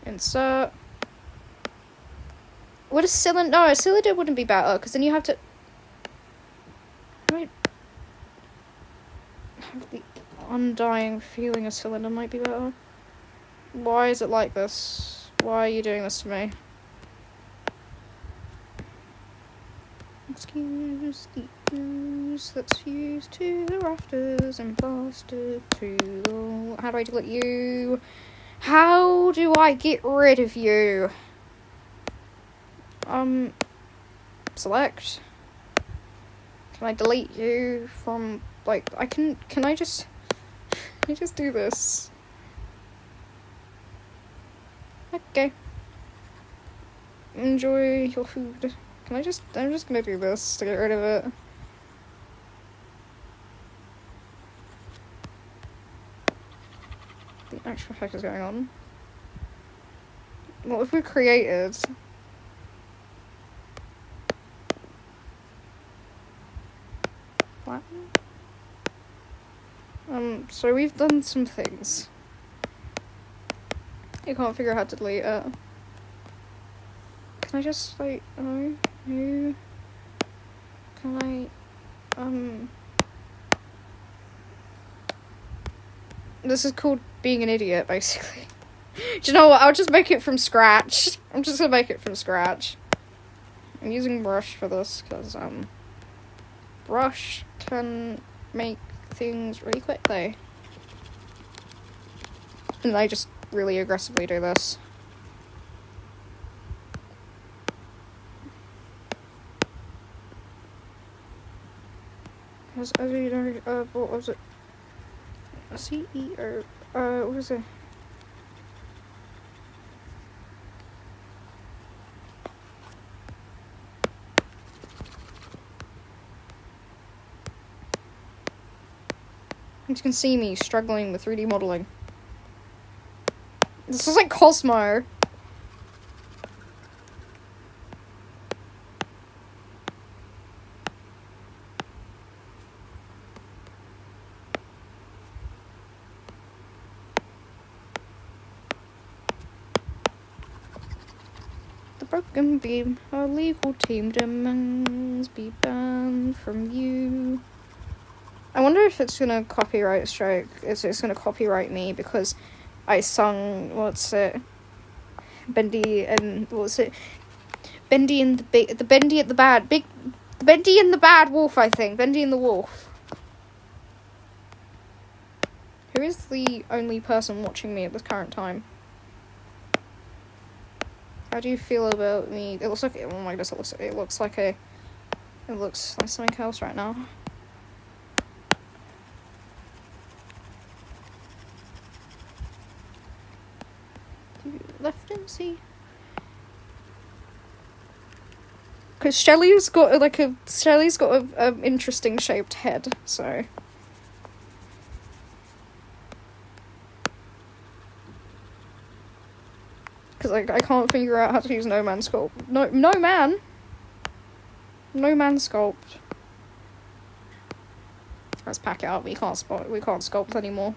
Insert. Would a cylinder... No, a cylinder wouldn't be better, because then you have to... I have the undying feeling a cylinder might be better. Why is it like this? Why are you doing this to me? Excuse the ooze that's fused to the rafters and plastered to the... How do I delete you? How do I get rid of you? Select. Can I delete you from, like, can I just do this? Okay. Enjoy your food. I'm just gonna do this to get rid of it. The actual heck is going on? What have we created? What? So we've done some things. I can't figure out how to delete it. Can I just, like, no? Can I, This is called being an idiot, basically. Do you know what? I'll just make it from scratch. I'm just gonna make it from scratch. I'm using brush for this, because, brush can make things really quickly. And I just really aggressively do this. As you know, what was it? CEO. What was it? You can see me struggling with 3D modeling. This is like Cosmo. The broken beam, our legal team demands be banned from you. I wonder if it's gonna copyright strike. It's gonna copyright me because I sung, what's it? Bendy and, what's it? Bendy and the big, the Bendy and the bad, big, Bendy and the bad wolf, I think. Bendy and the wolf. Who is the only person watching me at this current time? How do you feel about me? It looks like, oh my goodness, it looks like something else right now. Left and see. Because Shelly's got a interesting shaped head, so. Because I can't figure out how to use No Man Sculpt. No Man Sculpt. Let's pack it up. We can't sculpt anymore.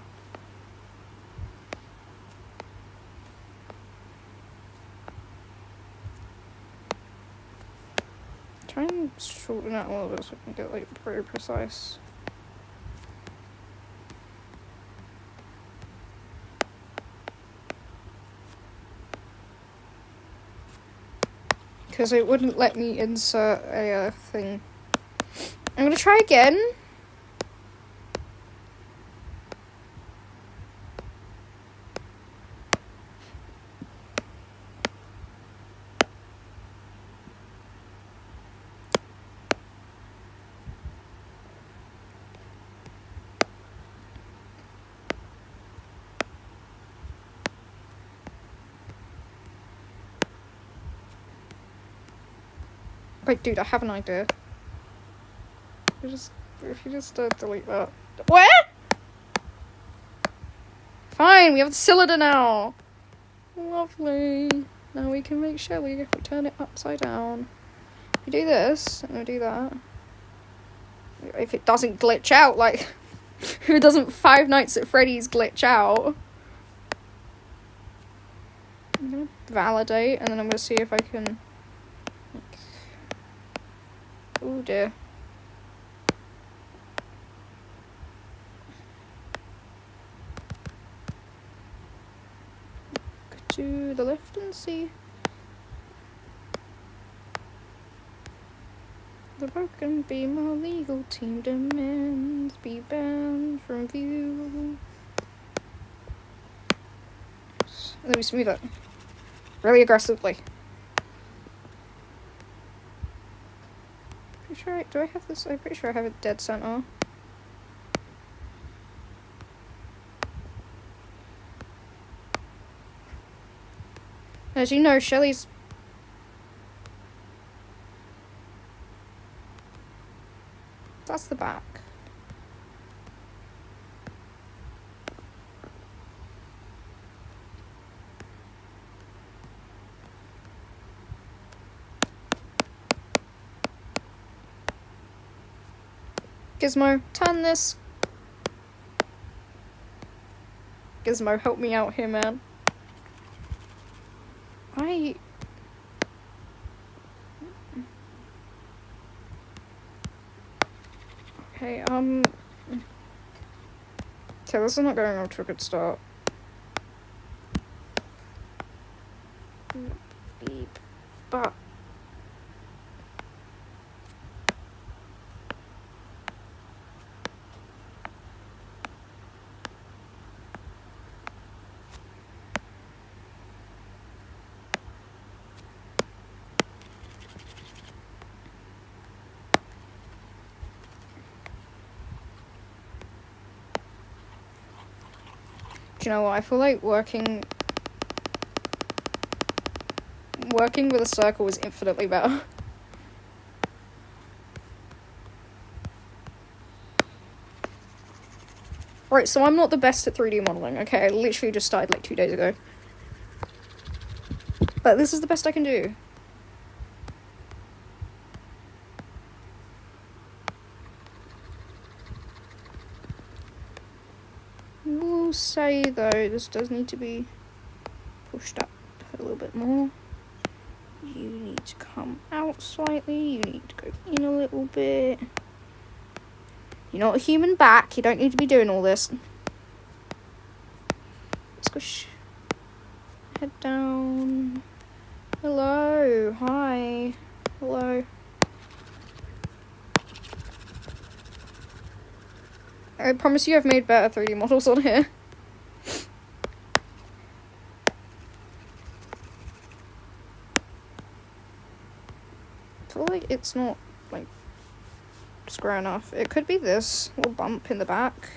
Try and shorten that a little bit so I can get like pretty precise. because it wouldn't let me insert a thing. I'm gonna try again. Wait, dude, I have an idea. If you just delete that. Where? Fine, we have the cylinder now. Lovely. Now we can make Shelly if we turn it upside down. If we do this, and we do that. If it doesn't glitch out, like, who doesn't Five Nights at Freddy's glitch out? I'm gonna validate, and then I'm gonna see if I can. Oh dear. Go to the left and see. The broken beam, our legal team demands be banned from view. Let me smooth it. Really aggressively. Pretty sure do I have this? I'm pretty sure I have a dead center. As you know, Shelly's... That's the back. Gizmo, turn this. Gizmo, help me out here, man. Okay, okay, this is not going off to a good start. Beep. But... Do you know what? I feel like working with a circle is infinitely better. Right, so I'm not the best at 3D modeling, okay? I literally just started like 2 days ago. But this is the best I can do. We'll say, though, this does need to be pushed up a little bit more. You need to come out slightly. You need to go in a little bit. You're not a human back. You don't need to be doing all this. Squish. Head down. Hello. Hi. Hello. I promise you I've made better 3D models on here. I feel like it's not, like, square enough. It could be this little bump in the back.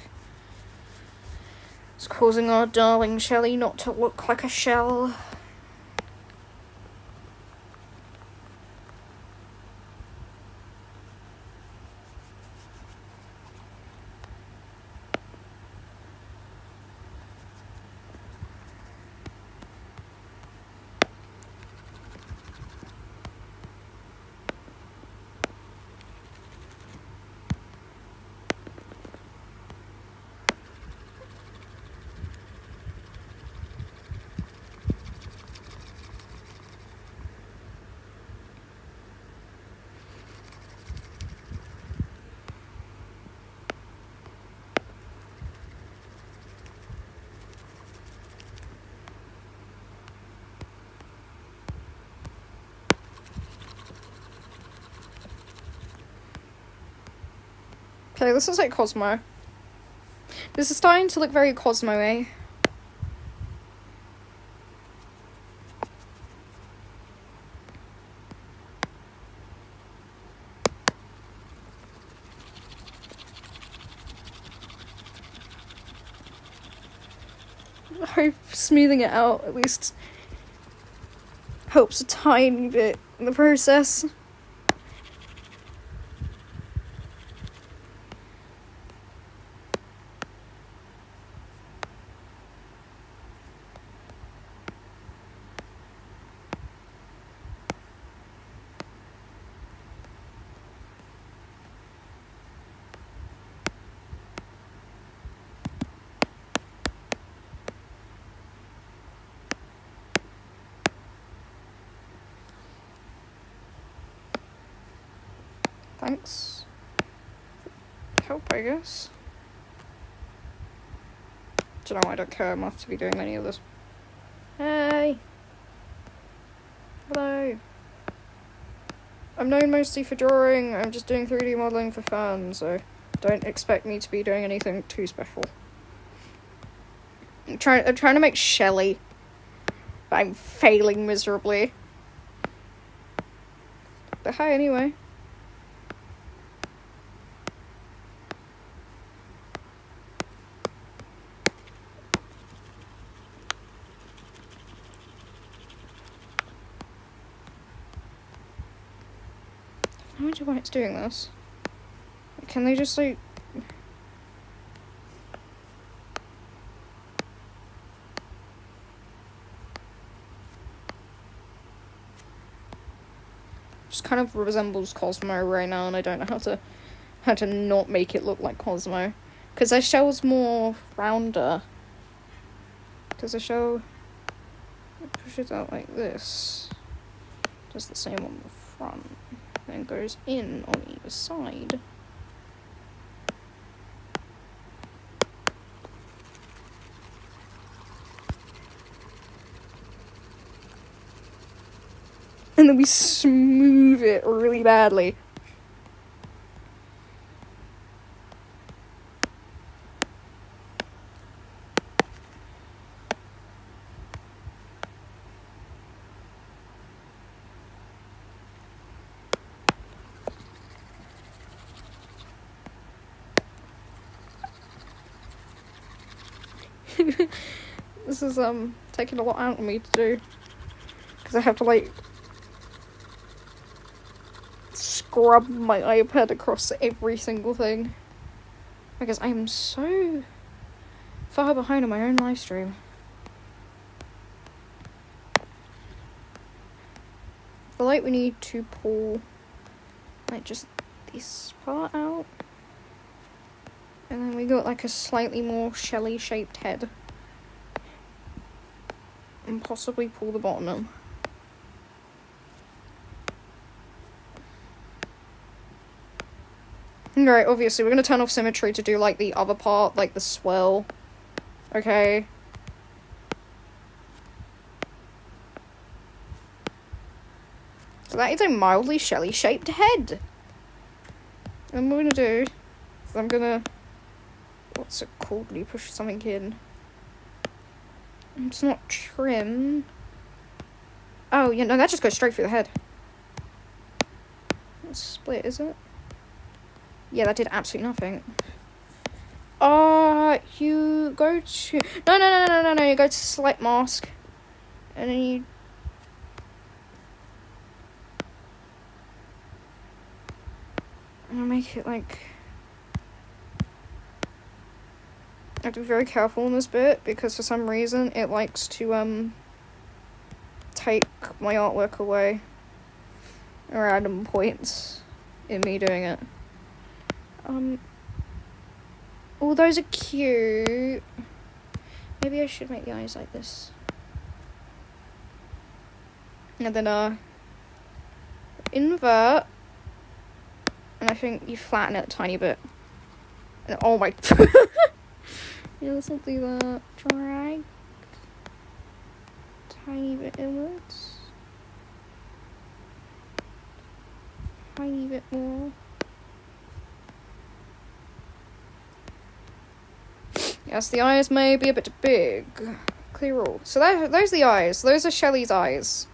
It's causing our darling Shelly not to look like a shell. Okay, this is like Cosmo. This is starting to look very Cosmo-y. I hope smoothing it out at least helps a tiny bit in the process. Thanks. Help, I guess. Do you know, I don't care enough to be doing any of this. Hey! Hello. I'm known mostly for drawing. I'm just doing 3D modelling for fun, so don't expect me to be doing anything too special. I'm trying to make Shelly, but I'm failing miserably. But hi, anyway. I wonder why it's doing this. Can they just, like... just kind of resembles Cosmo right now, and I don't know how to not make it look like Cosmo. Because their shell's more rounder. Because the shell pushes out like this. Does the same on the front. Then goes in on either side. And then we smooth it really badly. This is taking a lot out of me to do, because I have to like scrub my iPad across every single thing, because I am so far behind on my own live stream. I feel like we need to pull like just this part out, and then we got like a slightly more Shelly shaped head. And possibly pull the bottom in. Right, obviously we're going to turn off symmetry to do like the other part, like the swirl. Okay. So that is a mildly Shelly shaped head. And what we're going to do is I'm going to... What's it called when you push something in? It's not trim. Oh, yeah, no, that just goes straight through the head. It's split, is it? Yeah, that did absolutely nothing. You go to... No, you go to select mask. And then you... I'm gonna make it like... I have to be very careful in this bit, because for some reason it likes to take my artwork away at random points in me doing it. Oh, those are cute. Maybe I should make the eyes like this. And then invert, and I think you flatten it a tiny bit. And, oh my... Yeah, let's not do that. Drag. Tiny bit inwards. Tiny bit more. Yes, the eyes may be a bit big. Clear all. So those are the eyes. Those are Shelley's eyes.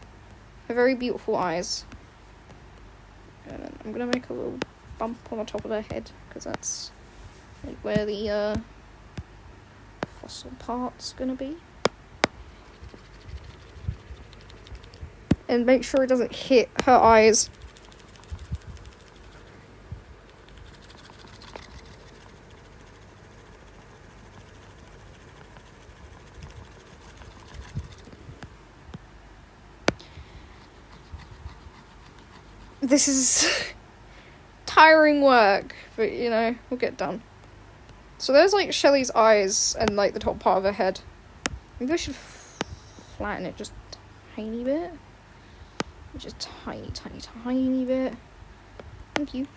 Her very beautiful eyes. And then I'm gonna make a little bump on the top of her head, because that's like where the fossil part's gonna be. And make sure it doesn't hit her eyes. This is tiring work, but you know, we'll get done. So there's like Shelley's eyes and like the top part of her head. Maybe I should flatten it just a tiny bit. Just tiny, tiny, tiny bit. Thank you.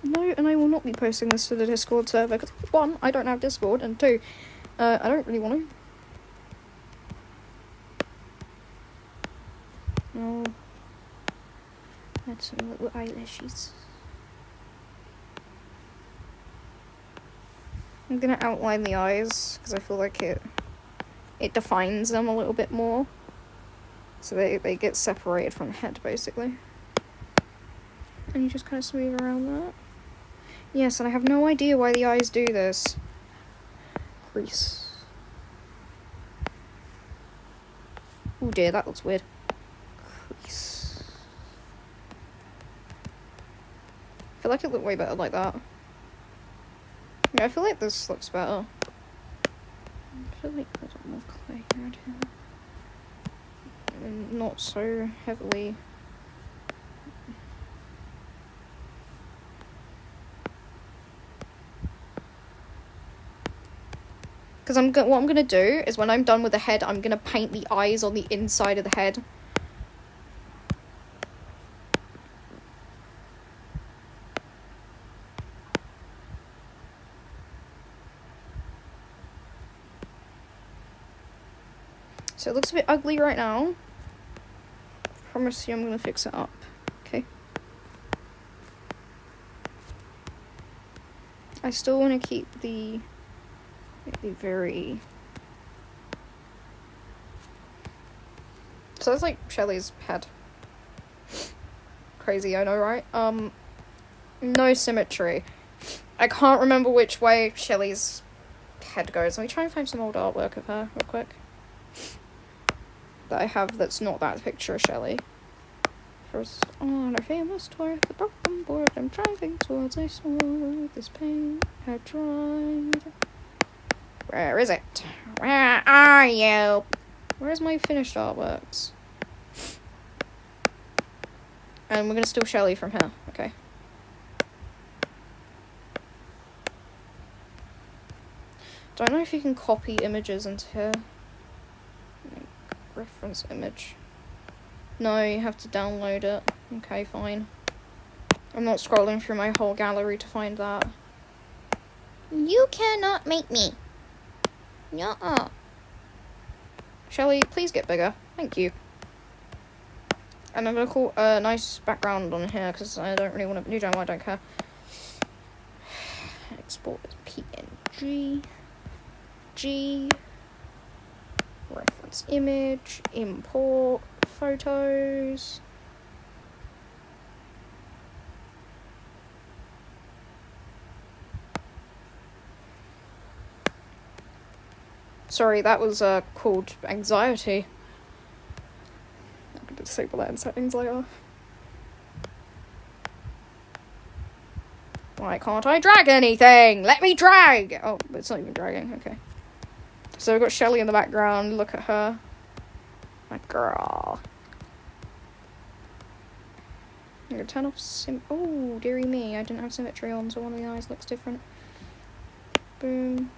No, and I will not be posting this to the Discord server, because one, I don't have Discord, and two, I don't really want to. No. Add some little eyelashes. I'm gonna outline the eyes, because I feel like it defines them a little bit more. So they get separated from the head, basically. And you just kind of smooth around that. Yes, and I have no idea why the eyes do this. Crease. Oh dear, that looks weird. Crease. I feel like it looked way better like that. Yeah, I feel like this looks better. I feel like there's a more clay around here. And not so heavily. Because what I'm gonna do is when I'm done with the head, I'm gonna paint the eyes on the inside of the head. So it looks a bit ugly right now. Promise you I'm gonna fix it up. Okay. I still want to keep the very... So that's like Shelley's head. Crazy, I know, right? No symmetry. I can't remember which way Shelley's head goes. Let me try and find some old artwork of her real quick. That I have that's not that picture of Shelley. First on our famous tour, the broken board I'm driving towards, I swore this pain had dried. Where is it? Where are you? Where's my finished artworks? And we're gonna steal Shelley from here. Okay. Don't know if you can copy images into here. Reference image. No, you have to download it. Okay, fine. I'm not scrolling through my whole gallery to find that. You cannot make me. Nuh-uh. Shelley, please get bigger. Thank you. And I'm gonna call a nice background on here because I don't really want to. You don't. I don't care. Export as PNG. G. Reference image. Import photos. Sorry, that was called anxiety. I'm gonna disable that anxiety. Why can't I drag anything? Let me drag! Oh, it's not even dragging, okay. So we've got Shelley in the background, look at her. My girl. I'm gonna turn off oh, dearie me, I didn't have symmetry on, so one of the eyes looks different. Boom.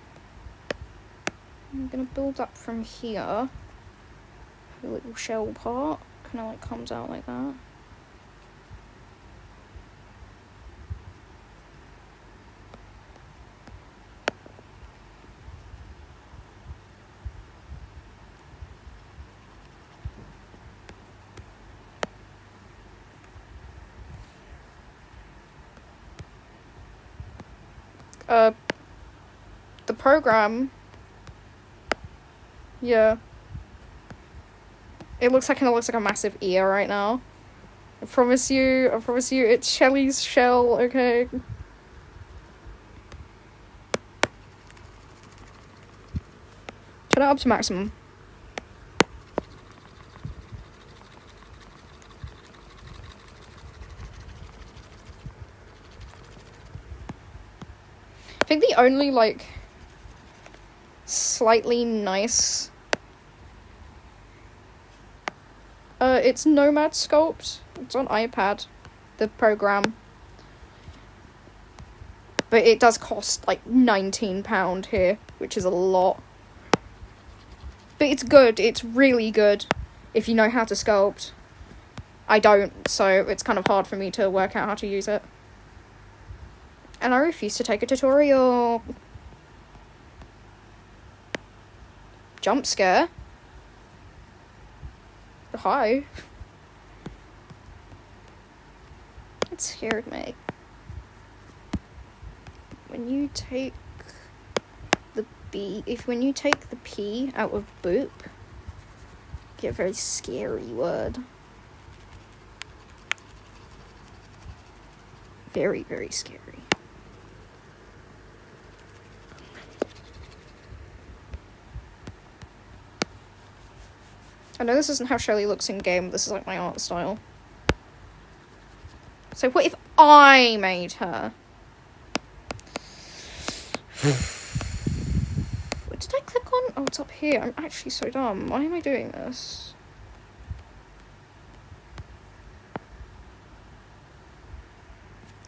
I'm gonna build up from here. The little shell part kind of like comes out like that. the program. Yeah. It looks like a massive ear right now. I promise you, it's Shelly's shell, okay? Turn it up to maximum. I think the only, like, slightly nice... it's Nomad Sculpt. It's on iPad, the program. But it does cost, like, £19 here, which is a lot. But it's good. It's really good if you know how to sculpt. I don't, so it's kind of hard for me to work out how to use it. And I refuse to take a tutorial. Jump scare? Hi. It scared me. When you take the when you take the P out of boop, get a very scary word. Very, very scary. I know this isn't how Shelly looks in game, this is like my art style. So what if I made her? What did I click on? Oh, it's up here. I'm actually so dumb. Why am I doing this?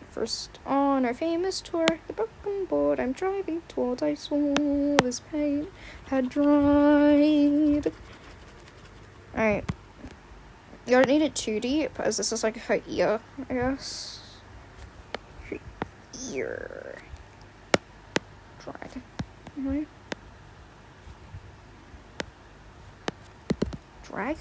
First on our famous tour, the broken board I'm driving towards, I saw this paint had dried. Alright. You don't need it too deep, as this is like her ear, I guess. Her ear. Drag. Right. Drag?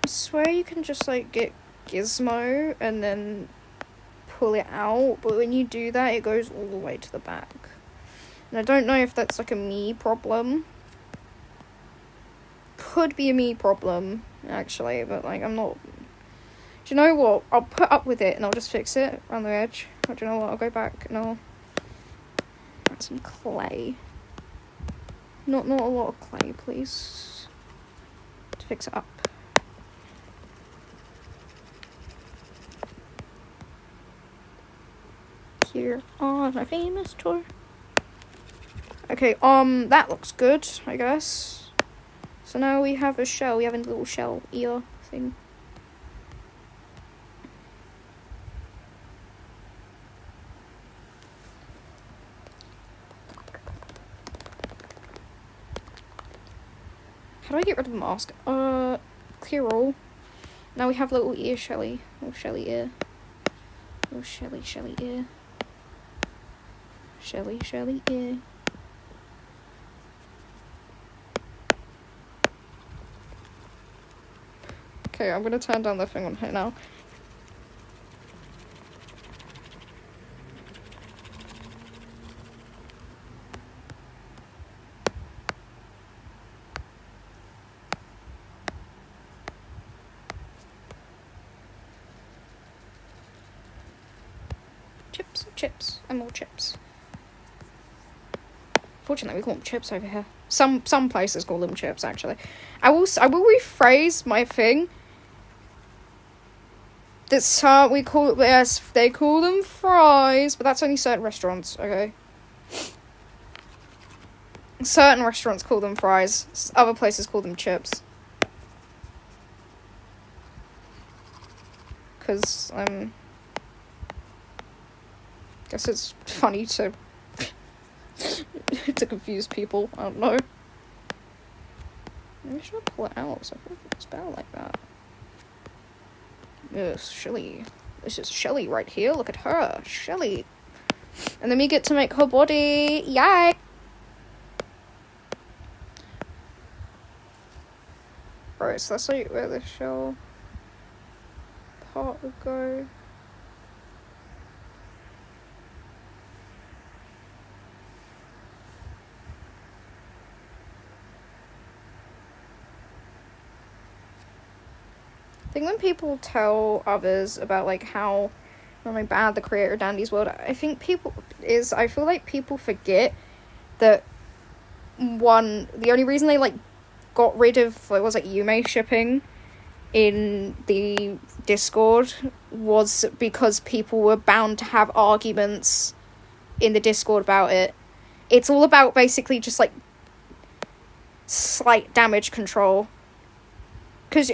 I swear you can just like get Gizmo and then pull it out, but when you do that it goes all the way to the back. And I don't know if that's like a me problem. Could be a me problem, actually, but like I'm not... Do you know what? I'll put up with it and I'll just fix it around the edge. Or do you know what? I'll go back and I'll add some clay. Not a lot of clay, please. To fix it up. Here on our famous tour. Okay, that looks good, I guess. So now we have a shell. We have a little shell ear thing. How do I get rid of the mask? Clear all. Now we have little ear Shelly. Little Shelly ear. Little Shelly ear. Shelly ear. Okay, I'm gonna turn down the thing on here now. Chips, and more chips. Fortunately, we call them chips over here. Some places call them chips, actually. I will rephrase my thing. That we call it, yes, they call them fries, but that's only certain restaurants, okay? Certain restaurants call them fries. Other places call them chips. Because, guess it's funny to to confuse people. I don't know. Maybe I should pull it out so I feel like it's better like that. Yes, Shelly. This is Shelly right here. Look at her. Shelly. And then we get to make her body. Yay! Right, so that's like where the shell part would go. I think when people tell others about like how really bad the Creator Dandies world, I feel like people forget that the only reason they like got rid of what was it Yume shipping in the Discord was because people were bound to have arguments in the Discord about it. It's all about basically just like slight damage control. Because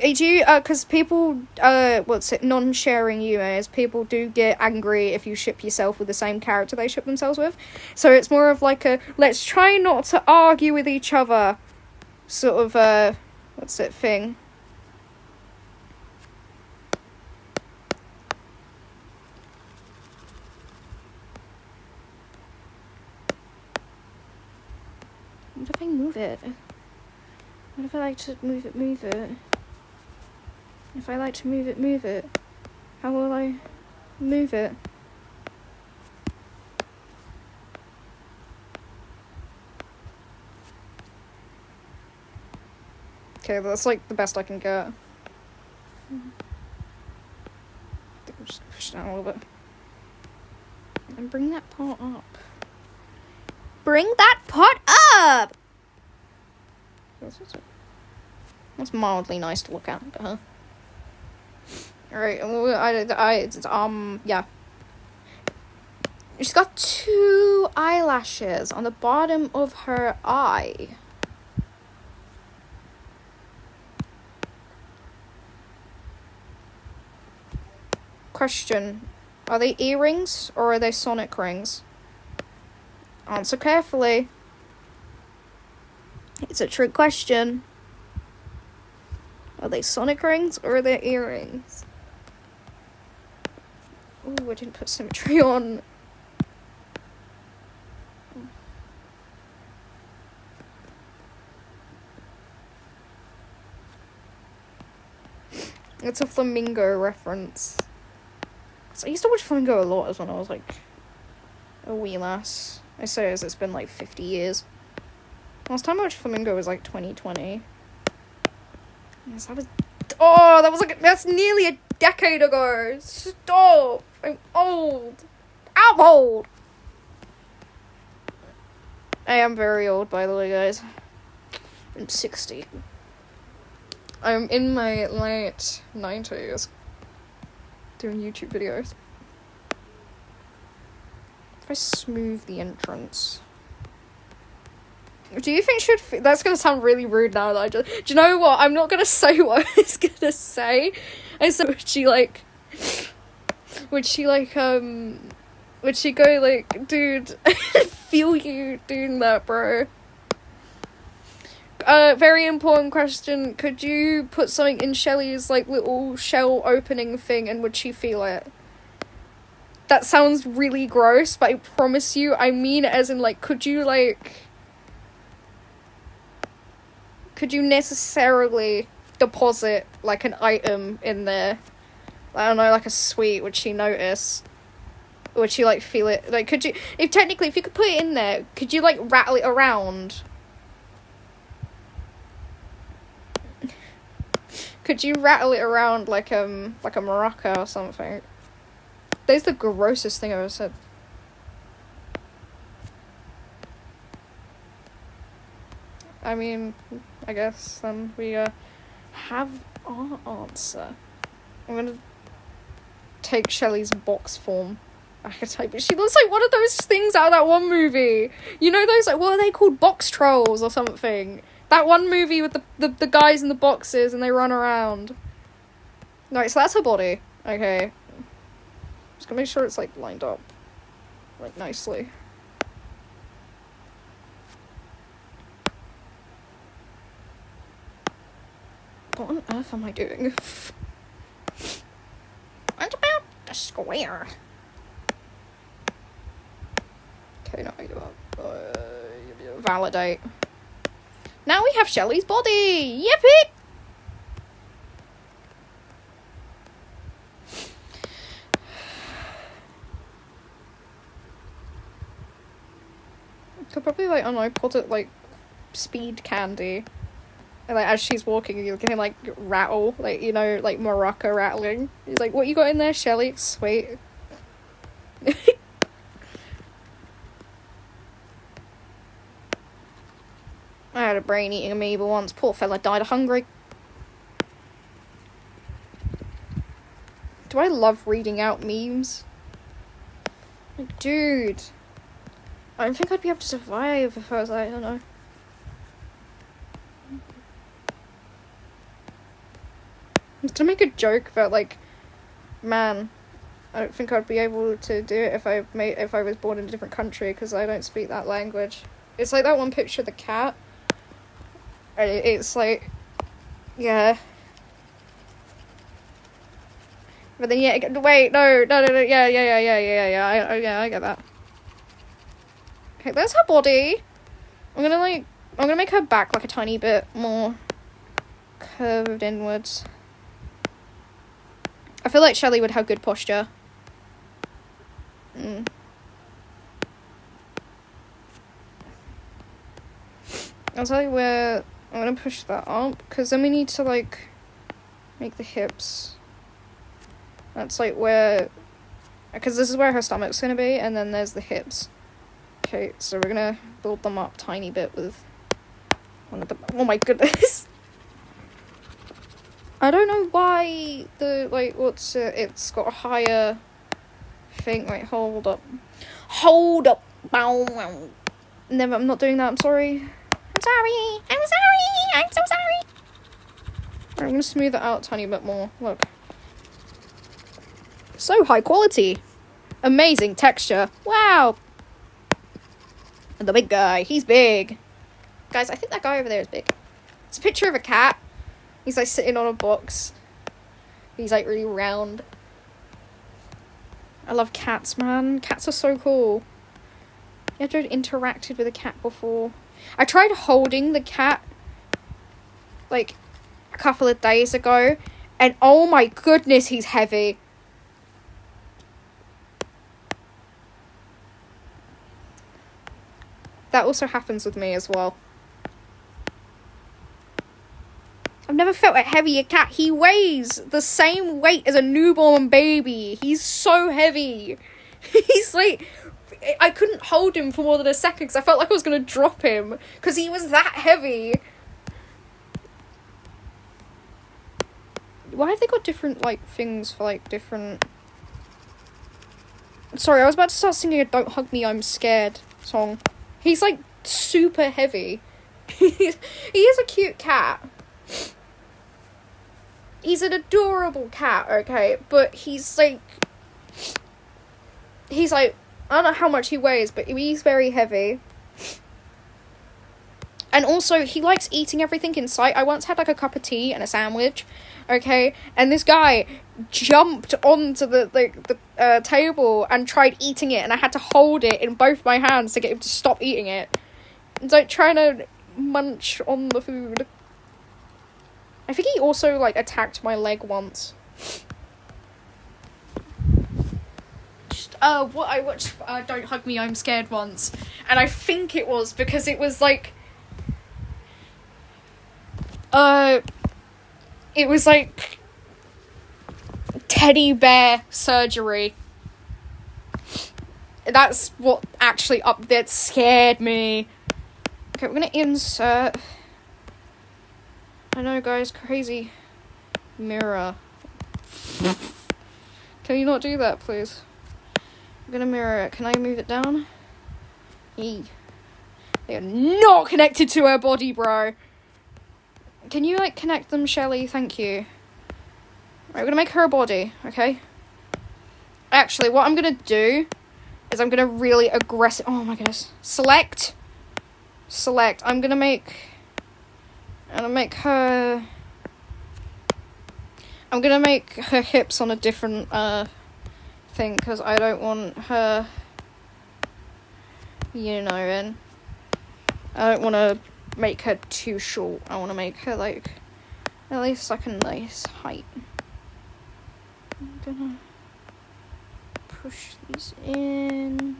people, non-sharing Yumes, people do get angry if you ship yourself with the same character they ship themselves with. So it's more of like a, let's try not to argue with each other sort of, thing. What if I move it? What if I like to move it? If I like to move it. How will I move it? Okay, that's like the best I can get. I think I'll just push it down a little bit. And bring that part up. Bring that part up! That's mildly nice to look at, huh? Alright, yeah. She's got 2 eyelashes on the bottom of her eye. Question. Are they earrings or are they sonic rings? Answer carefully. It's a trick question. Are they sonic rings or are they earrings? Ooh, I didn't put symmetry on. It's a Flamingo reference. So I used to watch Flamingo a lot as when I was like a wee lass. I say as it's been like 50 years. Last time I watched Flamingo was like 2020. Yes, that's nearly a decade ago. Stop! I'm old. I'm old. I am very old, by the way, guys. I'm 60. I'm in my late 90s. Doing YouTube videos. If I smooth the entrance. Do you think that's gonna sound really rude now that do you know what? I'm not gonna say what I was gonna say. I said, would she go like, dude, feel you doing that, bro. Very important question. Could you put something in Shelly's like little shell opening thing and would she feel it? That sounds really gross, but I promise you, I mean it as in like, could you necessarily deposit like an item in there? I don't know, like a sweet, would she notice? Would she like feel it? Like, could you, if you could put it in there, could you like rattle it around? Could you rattle it around like a maraca or something? That's the grossest thing I've ever said. I mean, I guess then we have our answer. I'm gonna take Shelly's box form archetype, but she looks like one of those things out of that one movie. You know those, like, what are they called? Box trolls or something. That one movie with the guys in the boxes and they run around. Right, so that's her body. Okay. Just gonna make sure it's, like, lined up. Like, nicely. What on earth am I doing? What about the square? Okay, no, I give up. Validate. Now we have Shelly's body! Yippee! Could probably, like, I don't know, put it, like, speed candy. And, like, as she's walking, you'll get him, like, rattle. Like, you know, like, maraca rattling. He's like, what you got in there, Shelley? Sweet. I had a brain-eating amoeba once. Poor fella died of hunger. Do I love reading out memes? Like, dude. I don't think I'd be able to survive if I was like, I don't know. I was gonna make a joke about, like, man, I don't think I'd be able to do it if I was born in a different country because I don't speak that language. It's like that one picture of the cat. And it's like, yeah. But then, yeah, wait, no, yeah, I get that. Okay, there's her body. I'm gonna make her back, like, a tiny bit more curved inwards. I feel like Shelley would have good posture. I'll tell you where I'm gonna push that up, because then we need to, like, make the hips. That's, like, where, because this is where her stomach's gonna be, and then there's the hips. Okay, so we're gonna build them up tiny bit with one of the, oh my goodness. I don't know why the, like, it's got a higher thing. Wait, hold up. Hold up. Never, I'm not doing that, I'm sorry. I'm so sorry. I'm gonna smooth it out a tiny bit more. Look. So high quality. Amazing texture. Wow. And the big guy, he's big. Guys, I think that guy over there is big. It's a picture of a cat. He's, like, sitting on a box. He's, like, really round. I love cats, man. Cats are so cool. You ever interacted with a cat before? I tried holding the cat, like, a couple of days ago, and oh my goodness, he's heavy. That also happens with me as well. I've never felt a heavier cat. He weighs the same weight as a newborn baby. He's so heavy. He's like, I couldn't hold him for more than a second because I felt like I was going to drop him because he was that heavy. Why have they got different, like, things for, like, different... Sorry, I was about to start singing a Don't Hug Me, I'm Scared song. He's, like, super heavy. He is a cute cat. He's an adorable cat, okay? But he's, like... I don't know how much he weighs, but he's very heavy. And also, he likes eating everything in sight. I once had, like, a cup of tea and a sandwich, okay? And this guy jumped onto the table and tried eating it, and I had to hold it in both my hands to get him to stop eating it. It's like trying to munch on the food. I think he also, like, attacked my leg once. What I watched Don't Hug Me, I'm Scared once. And I think it was because it was, like... It was, like... teddy bear surgery. That's what actually that scared me. Okay, we're gonna insert... I know, guys, crazy. Mirror. Can you not do that, please? I'm gonna mirror it. Can I move it down? They are not connected to her body, bro. Can you, like, connect them, Shelley? Thank you. Right, we're gonna make her a body, okay? Actually, what I'm gonna do is I'm gonna really aggressive... Oh, my goodness. Select. I'm gonna make her... I'm gonna make her hips on a different, thing, because I don't want her... You know, in. I don't want to make her too short. I want to make her, like, at least, like, a nice height. I'm gonna push these in.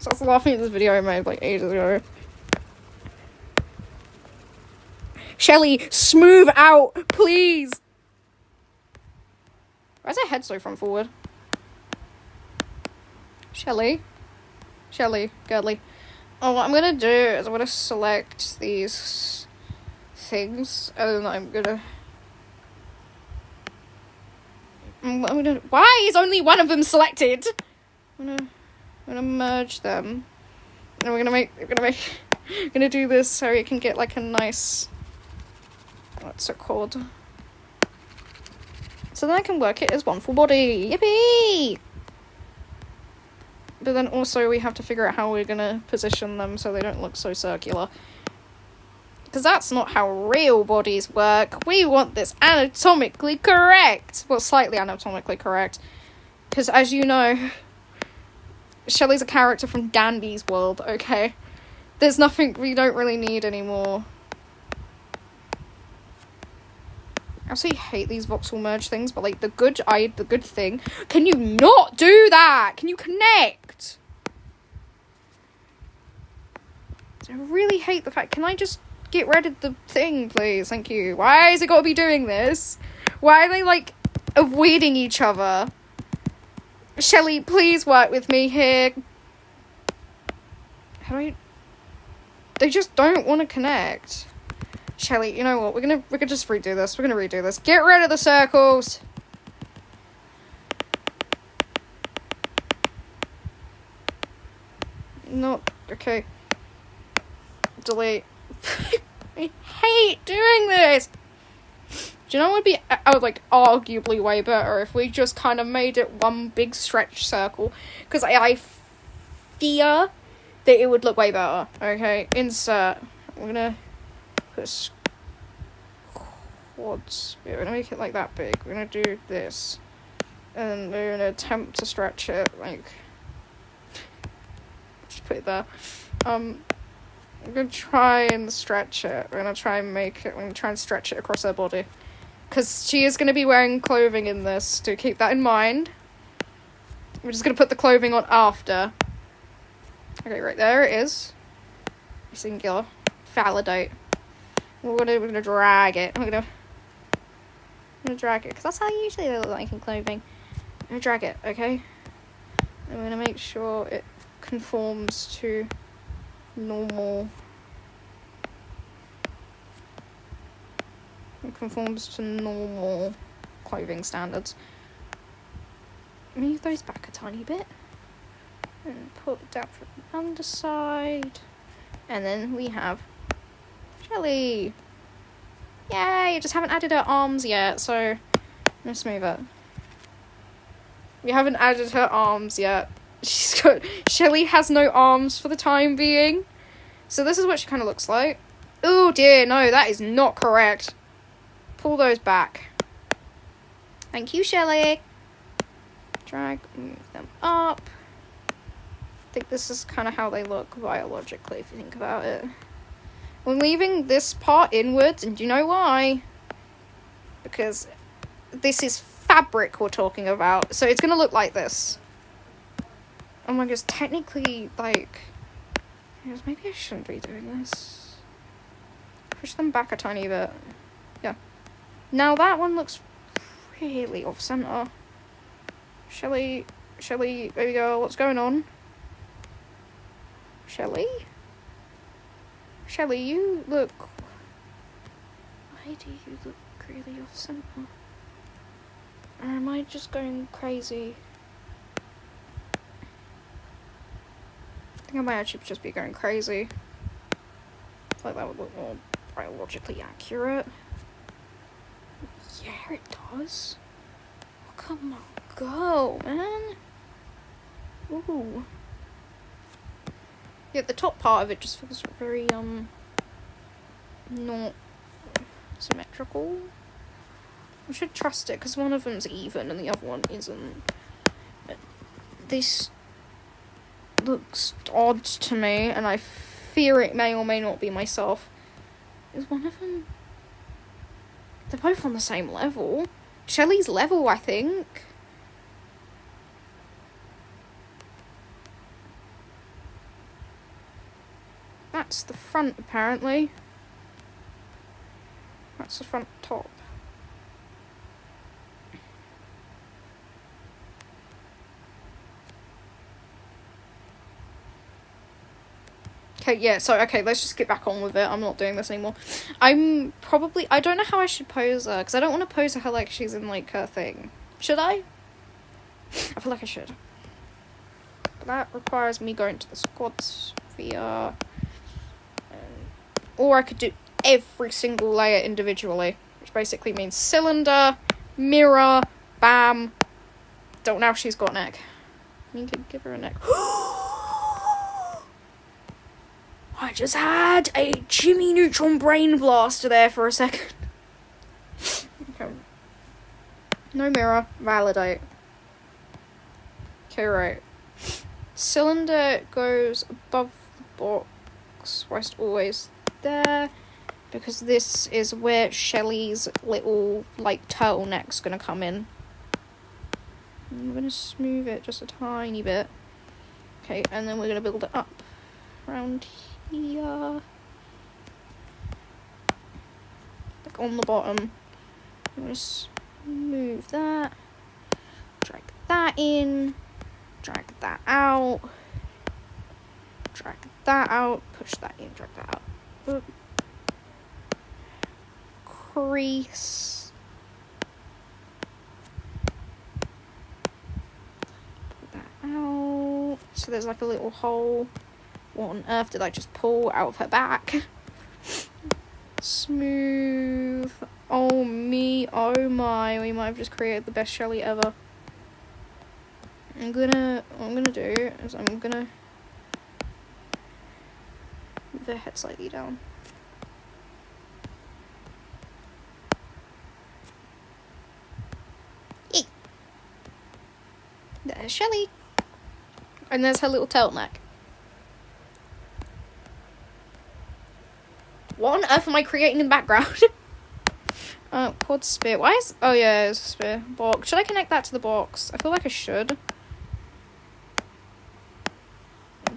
So I was laughing at this video I made like ages ago. Shelly, smooth out, please. Why's her head so front forward? Shelly, girly. Oh, what I'm gonna do is I'm gonna select these things, and I'm gonna. Why is only one of them selected? I'm gonna merge them, and we're gonna do this so it can get like a nice. What's it called? So then I can work it as one full body. Yippee! But then also we have to figure out how we're gonna position them so they don't look so circular. Because that's not how real bodies work. We want this anatomically correct. Well, slightly anatomically correct. Because as you know, Shelly's a character from Dandy's world, okay? There's nothing we don't really need anymore. I absolutely hate these voxel merge things, but like the good thing. Can you not do that? Can you connect? I really hate the fact. Can I just get rid of the thing, please? Thank you. Why is it got to be doing this? Why are they like avoiding each other? Shelly, please work with me here. How do I? They just don't want to connect. Shelly, you know what? We're gonna just redo this. We're gonna redo this. Get rid of the circles. Not okay. Delete. I hate doing this. Do you know what would be like arguably way better if we just kind of made it one big stretch circle? Because I fear that it would look way better. Okay, insert. We're gonna put quads. We're gonna make it like that big. We're gonna do this, and we're gonna attempt to stretch it like. Just put it there. I'm gonna try and stretch it. We're gonna try and make it. We're gonna try and stretch it across her body, because she is gonna be wearing clothing in this. To keep that in mind. We're just gonna put the clothing on after. Okay, right there it is. Singular. Validate. We're gonna drag it. I'm gonna drag it, because that's how usually they look like in clothing. I'm gonna drag it, okay? I'm gonna make sure it conforms to normal. It conforms to normal clothing standards. Move those back a tiny bit. And pull it down from the underside. And then we have Shelly. Yay! I just haven't added her arms yet, so let's move it. We haven't added her arms yet. Shelly has no arms for the time being. So this is what she kind of looks like. Oh dear, no, that is not correct. Pull those back. Thank you, Shelly. Drag, move them up. I think this is kind of how they look biologically, if you think about it. We're leaving this part inwards, and do you know why? Because this is fabric we're talking about, so it's going to look like this. Oh my gosh, technically, like, maybe I shouldn't be doing this. Push them back a tiny bit. Yeah. Now that one looks really off-center. Shelly, baby girl, what's going on? Shelly, you look... Why do you look really off-center? Or am I just going crazy? I think I might actually just be going crazy. I feel like that would look more biologically accurate. Yeah, it does. Oh, come on, go, man. Ooh. Yeah, the top part of it just feels very, not symmetrical. I should trust it, because one of them's even and the other one isn't. This looks odd to me, and I fear it may or may not be myself. Is one of them... They're both on the same level. Shelly's level, I think. that's the front, apparently. That's the front top. Okay, yeah, so, okay, let's just get back on with it. I'm not doing this anymore. I don't know how I should pose her, because I don't want to pose her like she's in, like, her thing. Should I? I feel like I should. But that requires me going to the squad sphere. Or I could do every single layer individually, which basically means cylinder, mirror, bam. Don't know if she's got a neck. You could give her a neck. I just had a Jimmy Neutron brain blaster there for a second. Okay. No mirror. Validate. Okay, right. Cylinder goes above the box, whilst always there, because this is where Shelly's little, like, turtleneck's gonna come in. I'm gonna smooth it just a tiny bit. Okay, and then we're gonna build it up around here. Like on the bottom. I'm gonna smooth that. Drag that in. Drag that out. Drag that out. Push that in, drag that out. Oop. Crease. Put that out. So there's like a little hole. What on earth did I just pull out of her back? Smooth. Oh me, oh my. We might have just created the best Shelly ever. What I'm gonna do is I'm gonna move her head slightly down. Eek. There's Shelly. And there's her little turtleneck. What on earth am I creating in the background? Quad spear. Why is... Oh, yeah, it's a spear. Box. Should I connect that to the box? I feel like I should.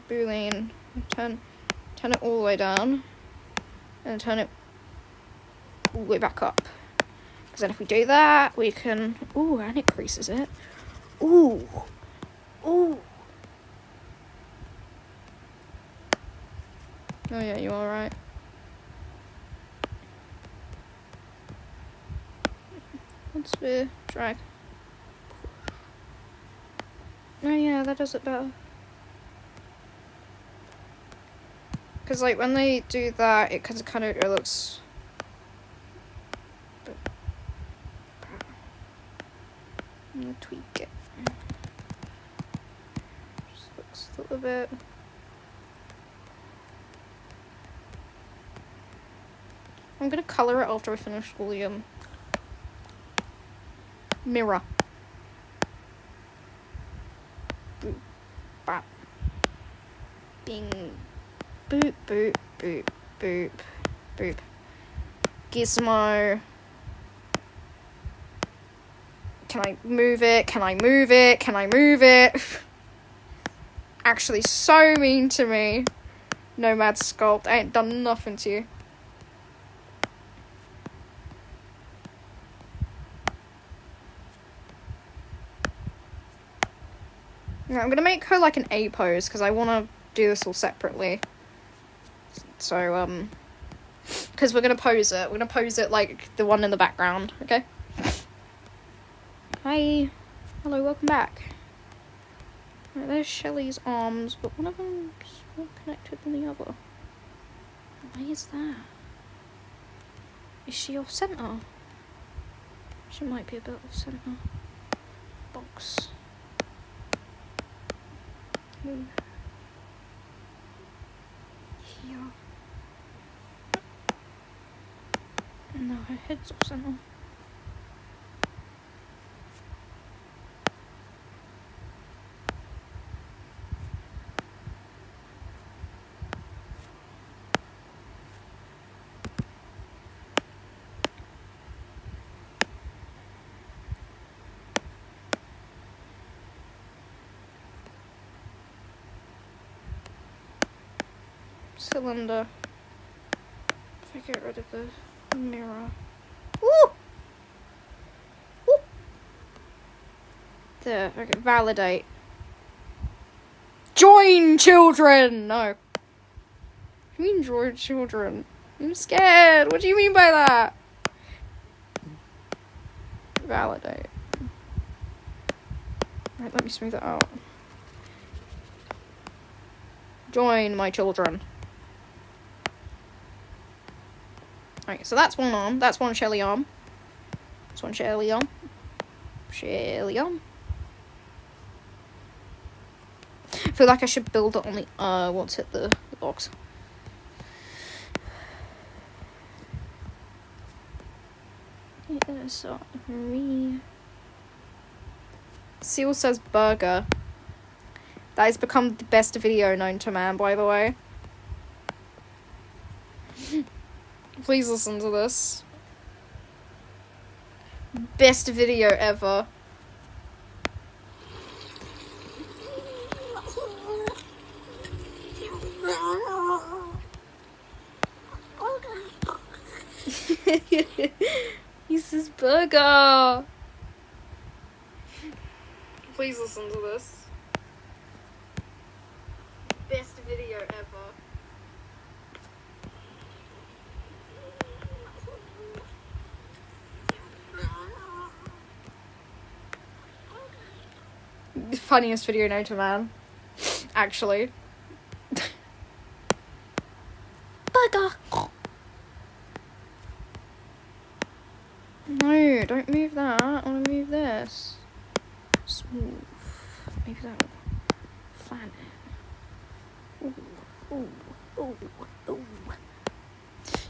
Boolean. Turn it all the way down. And turn it all the way back up. Because then if we do that, we can... Ooh, and it creases it. Ooh. Ooh. Oh, yeah, you are right. Spear, drag. Oh yeah, that does it better. Because like when they do that, it kind of looks. I'm gonna tweak it. Just looks a little bit. I'm gonna color it after I finish all the mirror. Boop, bap. Bing. Boop, boop, boop, boop, boop. Gizmo. Can I move it? Can I move it? Can I move it? Actually, so mean to me. Nomad Sculpt. I ain't done nothing to you. I'm gonna make her like an A pose because I want to do this all separately. So, because we're gonna pose it. We're gonna pose it like the one in the background, okay? Hi. Hello, welcome back. Right, there's Shelly's arms, but one of them's more connected than the other. Why is that? Is she off center? She might be a bit off center. Box. Move. Here. And now her head's off center. cylinder. If I get rid of the mirror. Ooh! Ooh! There, okay, validate. Join children! No. What do you mean join children? I'm scared. What do you mean by that? Validate. Right, let me smooth it out. Join my children. Right, so that's one arm. That's one Shelly arm. That's one Shelly arm. Shelly arm. I feel like I should build it on the once hit the box. Yeah, so me. Seal says burger. That has become the best video known to man, by the way. Please listen to this. Best video ever. He says burger. Please listen to this. Best video ever. The funniest video known to man. Actually. Burger. No, don't move that. I want to move this. Smooth. Maybe that will fan it. Ooh, ooh, ooh, ooh.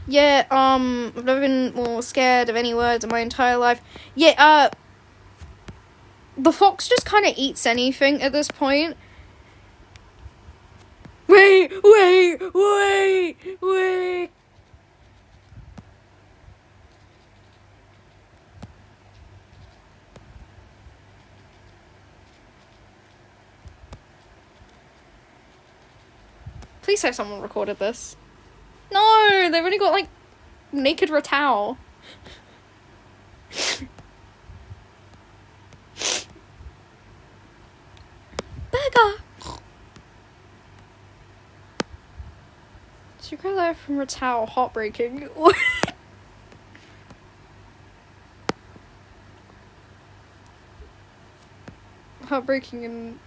Yeah, I've never been more scared of any words in my entire life. Yeah, the fox just kind of eats anything at this point. Wait. Please say someone recorded this. No, they've only got, like, naked Ratau. Burger! So you go there from Ratau, heartbreaking. Heartbreaking and...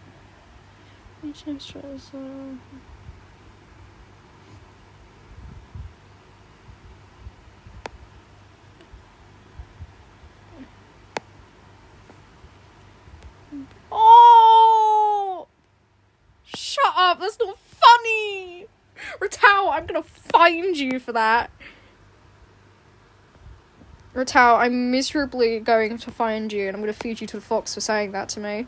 Oh! Shut up, that's not funny! Ratau, I'm gonna find you for that. Ratau, I'm miserably going to find you and I'm gonna feed you to the fox for saying that to me.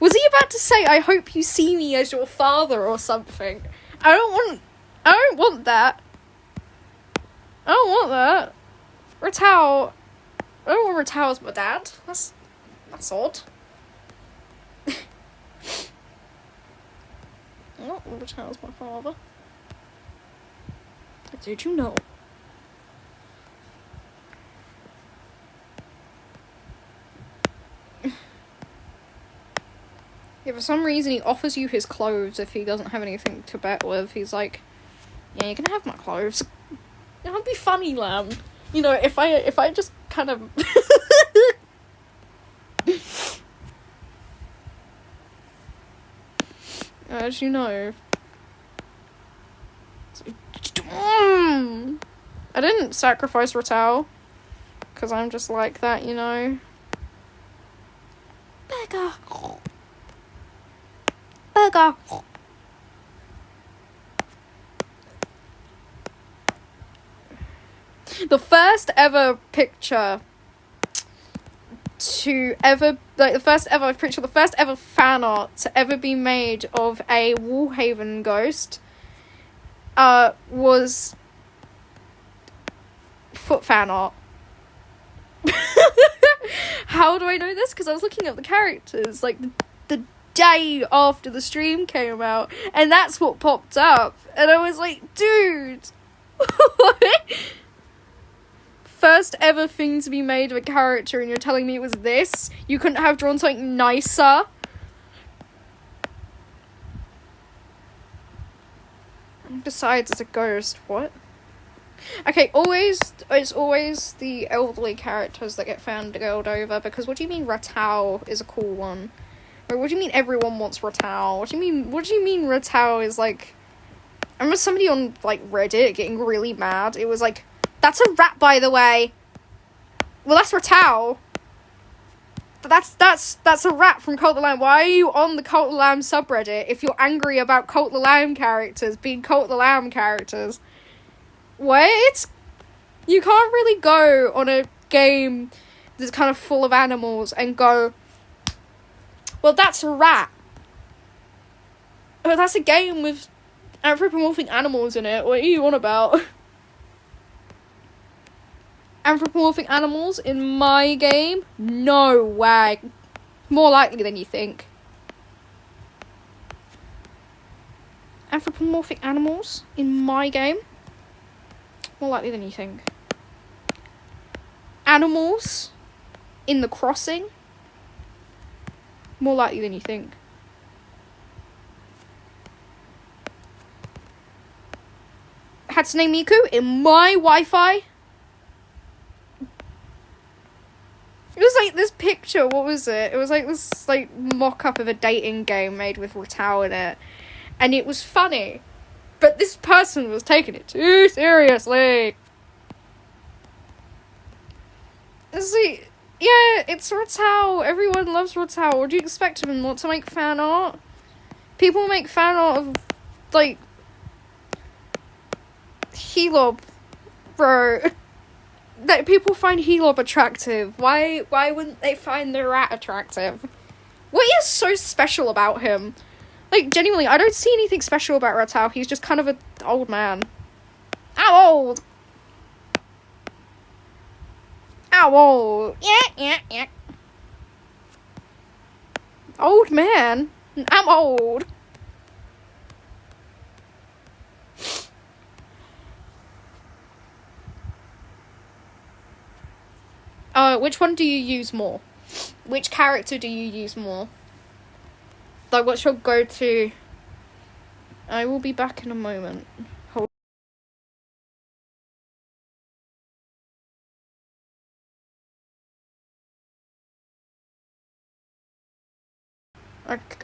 Was he about to say, I hope you see me as your father or something? I don't want that. I don't want that. Ratau, I don't want Ratau as my dad. That's odd. I don't want Ratau as my father. Did you know? Yeah, for some reason he offers you his clothes if he doesn't have anything to bet with. He's like, yeah, you can have my clothes. That would be funny, lamb. You know, if I just kind of... As you know. I didn't sacrifice Ratau. Because I'm just like that, you know. Burger. Burger. The first ever picture to ever, like the first ever fan art to ever be made of a Wallhaven ghost was foot fan art. How do I know this? Because I was looking at the characters, like the day after the stream came out, and that's what popped up, and I was like, dude, what? First ever thing to be made of a character, and you're telling me it was this? You couldn't have drawn something nicer? Besides, it's a ghost. What? Okay, it's always the elderly characters that get fangirled over, because what do you mean Ratau is a cool one? Or what do you mean everyone wants Ratau? What do you mean Ratau is like... I remember somebody on, like, Reddit getting really mad. It was like, that's a rat, by the way. Well, that's Ratau. That's a rat from Cult of the Lamb. Why are you on the Cult of the Lamb subreddit if you're angry about Cult of the Lamb characters being Cult of the Lamb characters? What? You can't really go on a game that's kind of full of animals and go, well, that's a rat. Oh, that's a game with anthropomorphic animals in it. What are you on about? Anthropomorphic animals in my game? No way. More likely than you think. Anthropomorphic animals in my game? More likely than you think. Animals in The Crossing? More likely than you think. Hatsune Miku in my Wi-Fi? It was like this picture, what was it? It was like this like mock-up of a dating game made with Ratau in it. And it was funny. But this person was taking it too seriously. See, yeah, it's Ratau. Everyone loves Ratau. What do you expect of him not to make fan art? People make fan art of, like, Helob, bro. That people find Helob attractive. Why wouldn't they find the rat attractive? What is so special about him? Like, genuinely, I don't see anything special about Ratau. He's just kind of an old man. How old? How old? Yeah. Old man? I'm old. Which one do you use more? Which character do you use more? Like, what's your go-to? I will be back in a moment. Hold.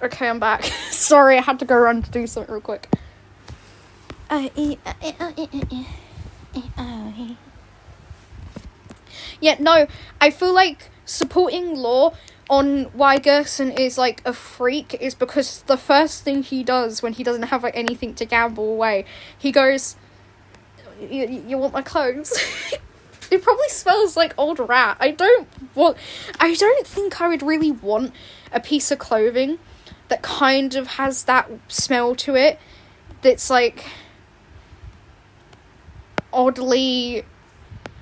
Okay, I'm back. Sorry, I had to go around to do something real quick. Yeah, no, I feel like supporting Law on why Gerson is, like, a freak is because the first thing he does when he doesn't have, like, anything to gamble away, he goes, you want my clothes? It probably smells like old rat. I don't think I would really want a piece of clothing that kind of has that smell to it, that's, like, oddly...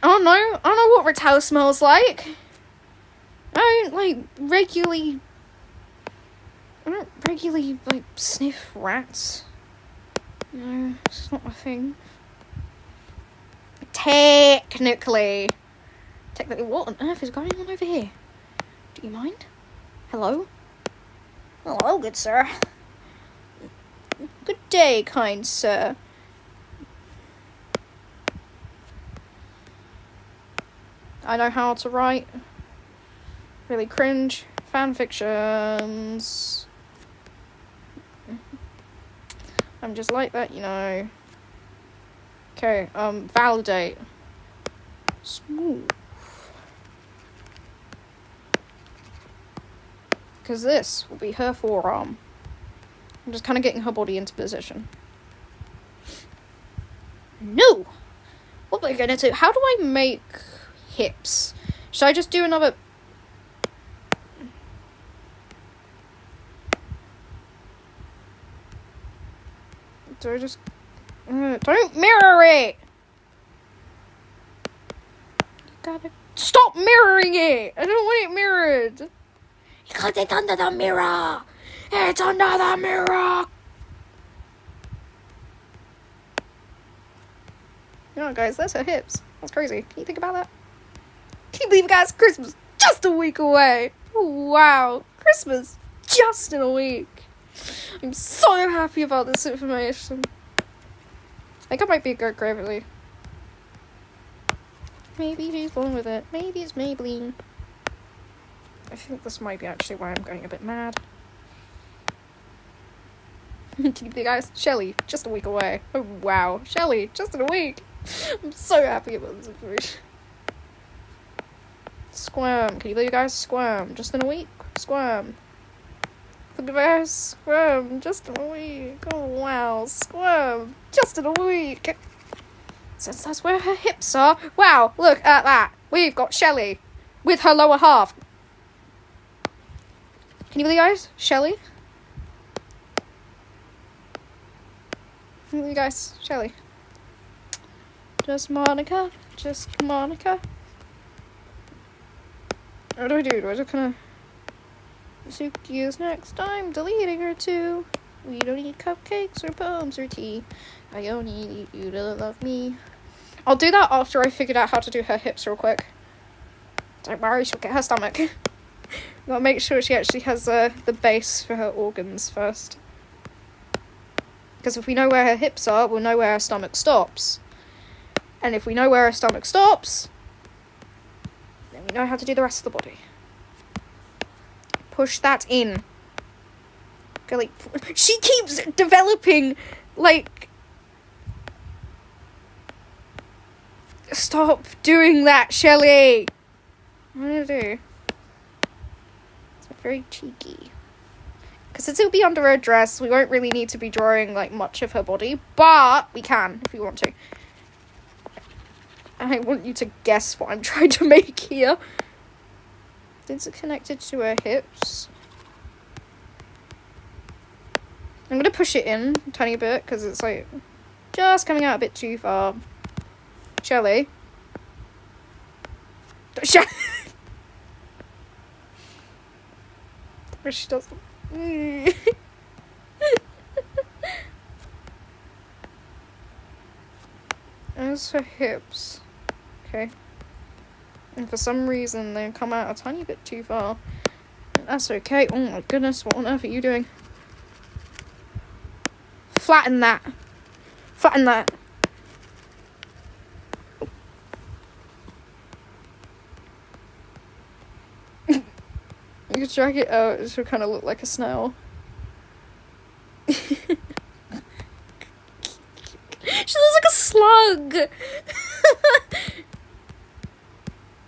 I don't know what Ratau smells like. I don't regularly, like, sniff rats. No, it's not my thing. Technically, what on earth is going on over here? Do you mind? Hello? Hello, good sir. Good day, kind sir. I know how to write. Really cringe. Fanfictions. I'm just like that, you know. Okay, validate. Smooth. Because this will be her forearm. I'm just kind of getting her body into position. No! What am I gonna do? How do I make hips? Should I just do another... Do I just... don't mirror it! You gotta... Stop mirroring it! I don't want it mirrored! You got it under the mirror! It's another mirror! Oh, guys, that's her hips. That's crazy. Can you think about that? Can you believe, guys, Christmas just a week away? Wow, Christmas just in a week. I'm so happy about this information. I think I might be a Gert Gravely. Maybe she's born with it. Maybe it's Maybelline. I think this might be actually why I'm going a bit mad. Can you believe, guys? Shelly, just a week away. Oh, wow. Shelly, just in a week. I'm so happy about this information. Squirm. Can you believe, guys? Squirm. Just in a week. Squirm. Look at that. Squirm. Just in a week. Oh, wow. Squirm. Just in a week. Since that's where her hips are. Wow. Look at that. We've got Shelly with her lower half. Can you believe, guys? Shelly? Can you believe, guys? Shelly. Just Monica. Just Monica. What do I do? Do I just kind of... Suki is next. I'm deleting her too. We don't need cupcakes or poems or tea. I only need you to love me. I'll do that after I figured out how to do her hips real quick. Don't worry, she'll get her stomach. Gotta make sure she actually has the base for her organs first. Because if we know where her hips are, we'll know where her stomach stops. And if we know where her stomach stops, then we know how to do the rest of the body. Push that in. Go like... She keeps developing, like... Stop doing that, Shelly! What do I do? It's very cheeky. Because since it'll be under her dress, we won't really need to be drawing, like, much of her body. But we can, if we want to. I want you to guess what I'm trying to make here. Is it connected to her hips? I'm going to push it in a tiny bit, because it's, like, just coming out a bit too far. Shelly. But she doesn't. As her hips. Okay. And for some reason they come out a tiny bit too far. That's okay. Oh my goodness, what on earth are you doing? Flatten that. Flatten that. You could drag it out, it should kind of look like a snail. She looks like a slug!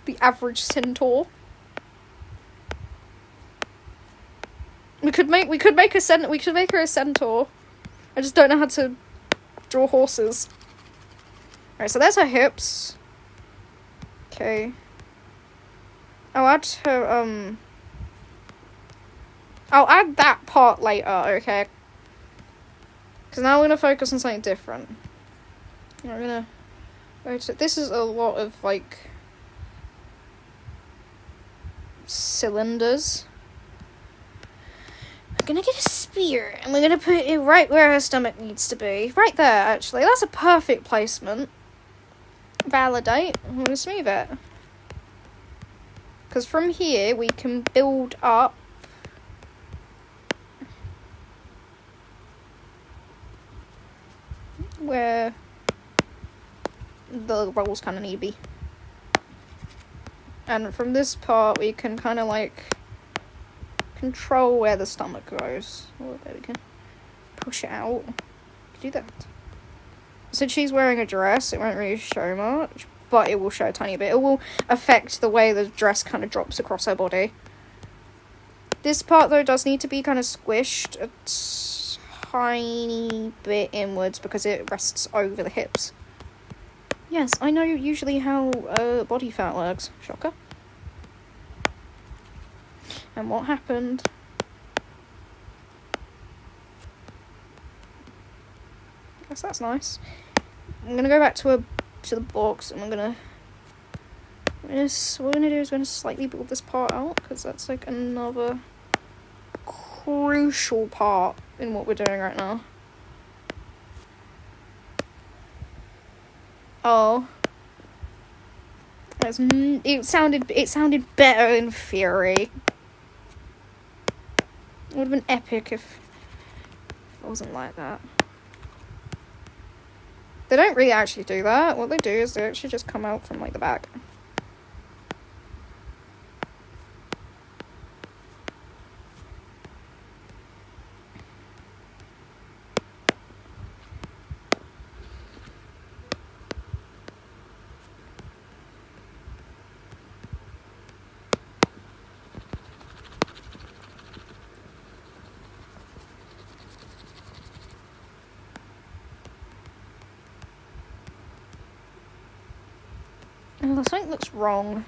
The average centaur. We could make her a centaur. I just don't know how to draw horses. Alright, so there's her hips. Okay. I'll add her, I'll add that part later, okay? Because now we're going to focus on something different. We're going to go to... This is a lot of, like... cylinders. We're going to get a spear, and we're going to put it right where her stomach needs to be. Right there, actually. That's a perfect placement. Validate. I'm going to smooth it. Because from here, we can build up where the rolls kind of need to be. And from this part, we can kind of like control where the stomach goes. Oh, there we can push it out. Do that. Since she's wearing a dress, it won't really show much, but it will show a tiny bit. It will affect the way the dress kind of drops across her body. This part, though, does need to be kind of squished a tiny bit inwards because it rests over the hips. Yes, I know usually how body fat works. Shocker. And what happened? Guess that's nice. I'm gonna go back to the box, and what we're gonna do is we're gonna slightly build this part out because that's like another crucial part in what we're doing right now. Oh. It sounded better in theory. It would have been epic if it wasn't like that. They don't really actually do that. What they do is they actually just come out from, like, the back. Oh, something looks wrong.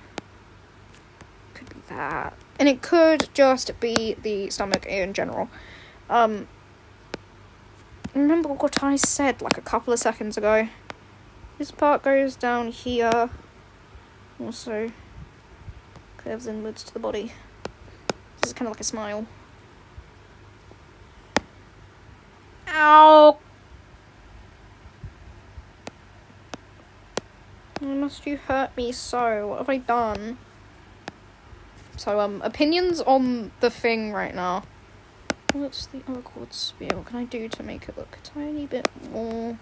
Could be that. And it could just be the stomach in general. Remember what I said like a couple of seconds ago. This part goes down here. Also curves inwards to the body. This is kind of like a smile. Ow! Why must you hurt me so? What have I done? So, opinions on the thing right now. What's the other chord spear? What can I do to make it look a tiny bit more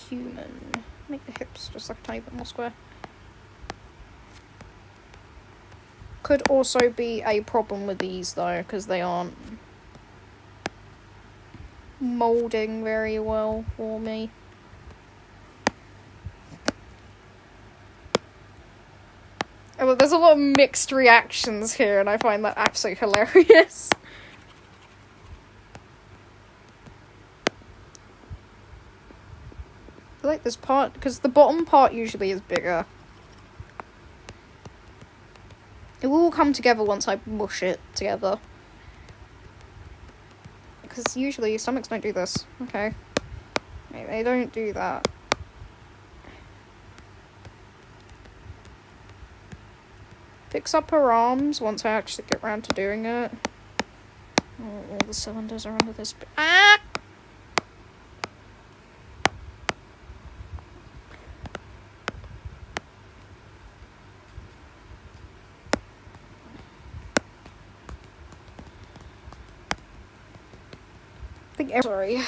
human? Make the hips just like a tiny bit more square. Could also be a problem with these though, because they aren't moulding very well for me. Oh, well, there's a lot of mixed reactions here, and I find that absolutely hilarious. I like this part, because the bottom part usually is bigger. It will all come together once I mush it together. Because usually stomachs don't do this. Okay. They don't do that. Fix up her arms once I actually get around to doing it. Oh, all the cylinders are under this. Ah! Sorry.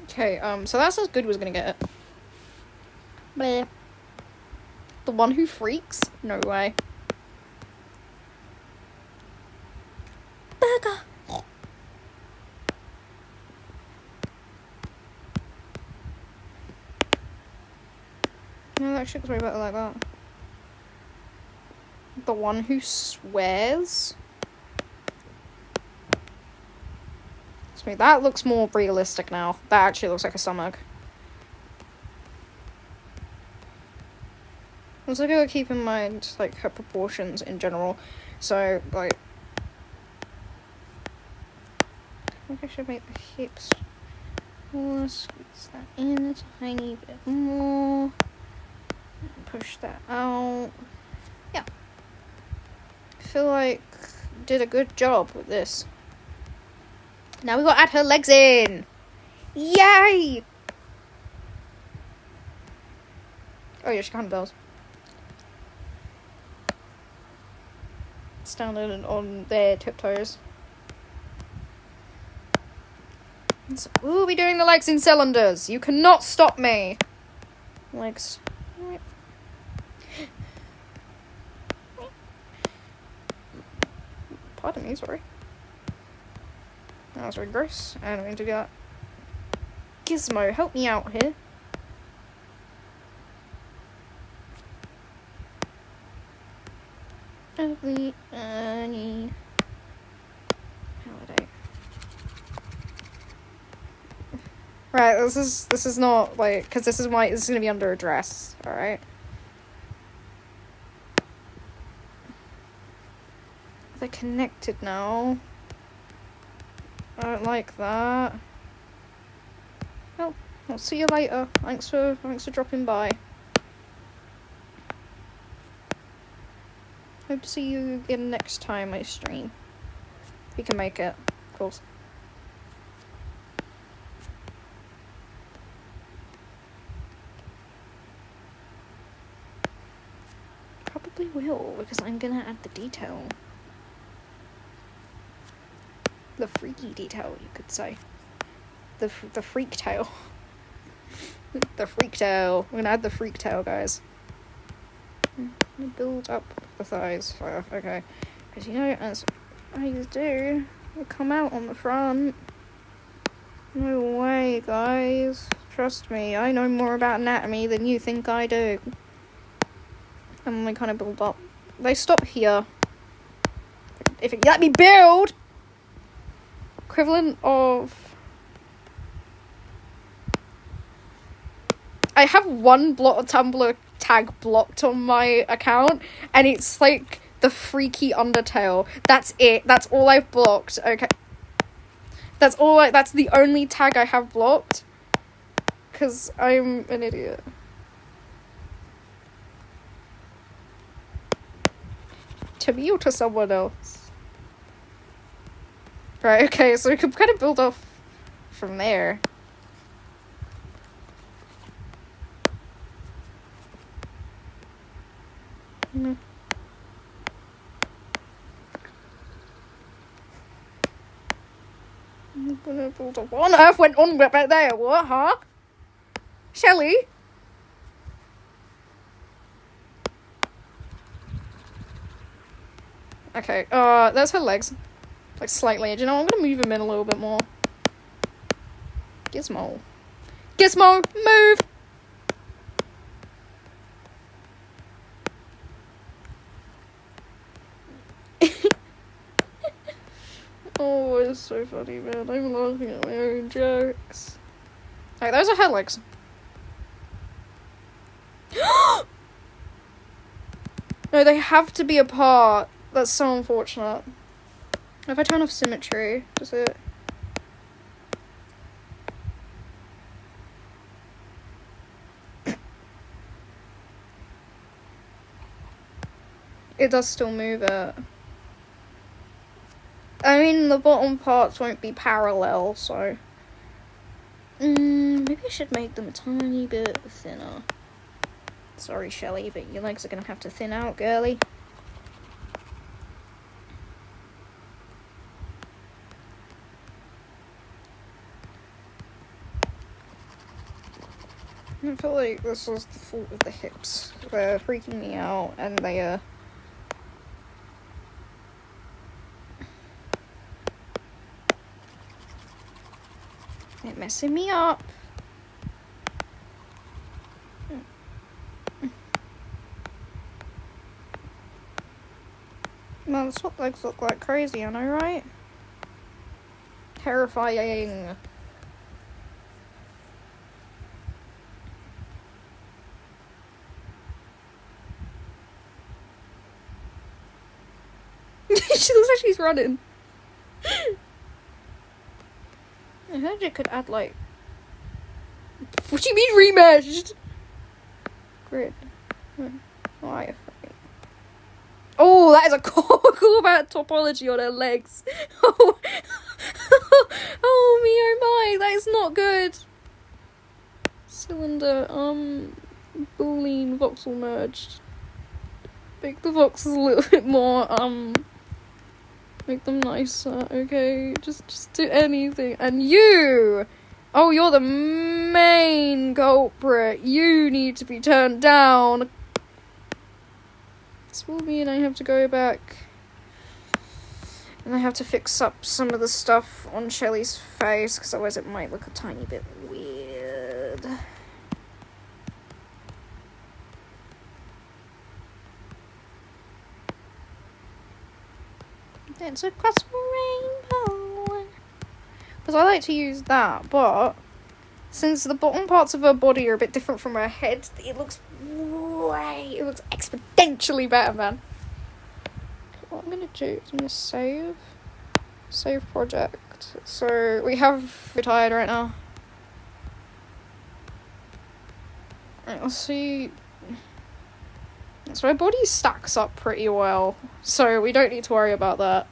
Okay, so that's as good as gonna get. Bleh. The one who freaks? No way. Burger! No, that shit's way better like that. The one who swears? That looks more realistic now. That actually looks like a stomach. Also gotta keep in mind, like, her proportions in general. So, like, I think I should make the hips more. Squeeze that in a tiny bit more. And push that out. Yeah. I feel like I did a good job with this. Now we gotta add her legs in. Yay! Oh yeah, she kind of does. Standing on their tiptoes. So we'll be doing the legs in cylinders. You cannot stop me. Legs. Pardon me, sorry. That was very gross. I don't mean to do that. Gizmo, help me out here. Ugly Annie. Holiday. Right, this is not like, because this is gonna be under a dress. All right. I they're connected now. I don't like that. Well, I'll see you later. Thanks for dropping by. Hope to see you again next time I stream. If you can make it, of course. Probably will, because I'm gonna add the detail. The freaky detail, you could say. The freak tail. The freak tail. We're gonna add the freak tail, guys. Build up the thighs. Oh, okay. Because you know, as eyes do, they come out on the front. No way, guys. Trust me, I know more about anatomy than you think I do. And they kind of build up. They stop here. If you let me build! Equivalent of... I have one Tumblr tag blocked on my account, and it's like the freaky Undertale. That's it. That's all I've blocked. Okay. That's the only tag I have blocked. 'Cause I'm an idiot. To me or to someone else? Right, okay, so we can kind of build off from there. I'm gonna build off. What on earth went on back there? What, huh? Shelley? Okay, there's her legs. Like, slightly. Do you know, I'm gonna move them in a little bit more. Gizmo. Gizmo, move! Oh, it's so funny, man. I'm laughing at my own jokes. Alright, those are her legs. No, they have to be apart. That's so unfortunate. If I turn off symmetry, does it... It does still move it. I mean, the bottom parts won't be parallel, so... maybe I should make them a tiny bit thinner. Sorry, Shelley, but your legs are gonna have to thin out, girly. I feel like this was the fault of the hips. They're freaking me out, and they're messing me up. Well, the swap legs look like crazy, I know, right? Terrifying. She looks like she's running. I heard you could add, like... What do you mean remeshed? Grid. Why? Oh, that is a cool about topology on her legs. Oh, oh me, oh my, that is not good. Cylinder, Boolean voxel merged. Make the voxels a little bit more, make them nicer, okay? Just do anything. And you! Oh, you're the main culprit. You need to be turned down. This will mean I have to go back. And I have to fix up some of the stuff on Shelley's face, because otherwise it might look a tiny bit weird. It's across a rainbow. Because I like to use that, but since the bottom parts of her body are a bit different from her head, it looks exponentially better, man. Come what I'm gonna do is I'm gonna save project. So we have retired right now. Right, let's see. So our body stacks up pretty well, so we don't need to worry about that.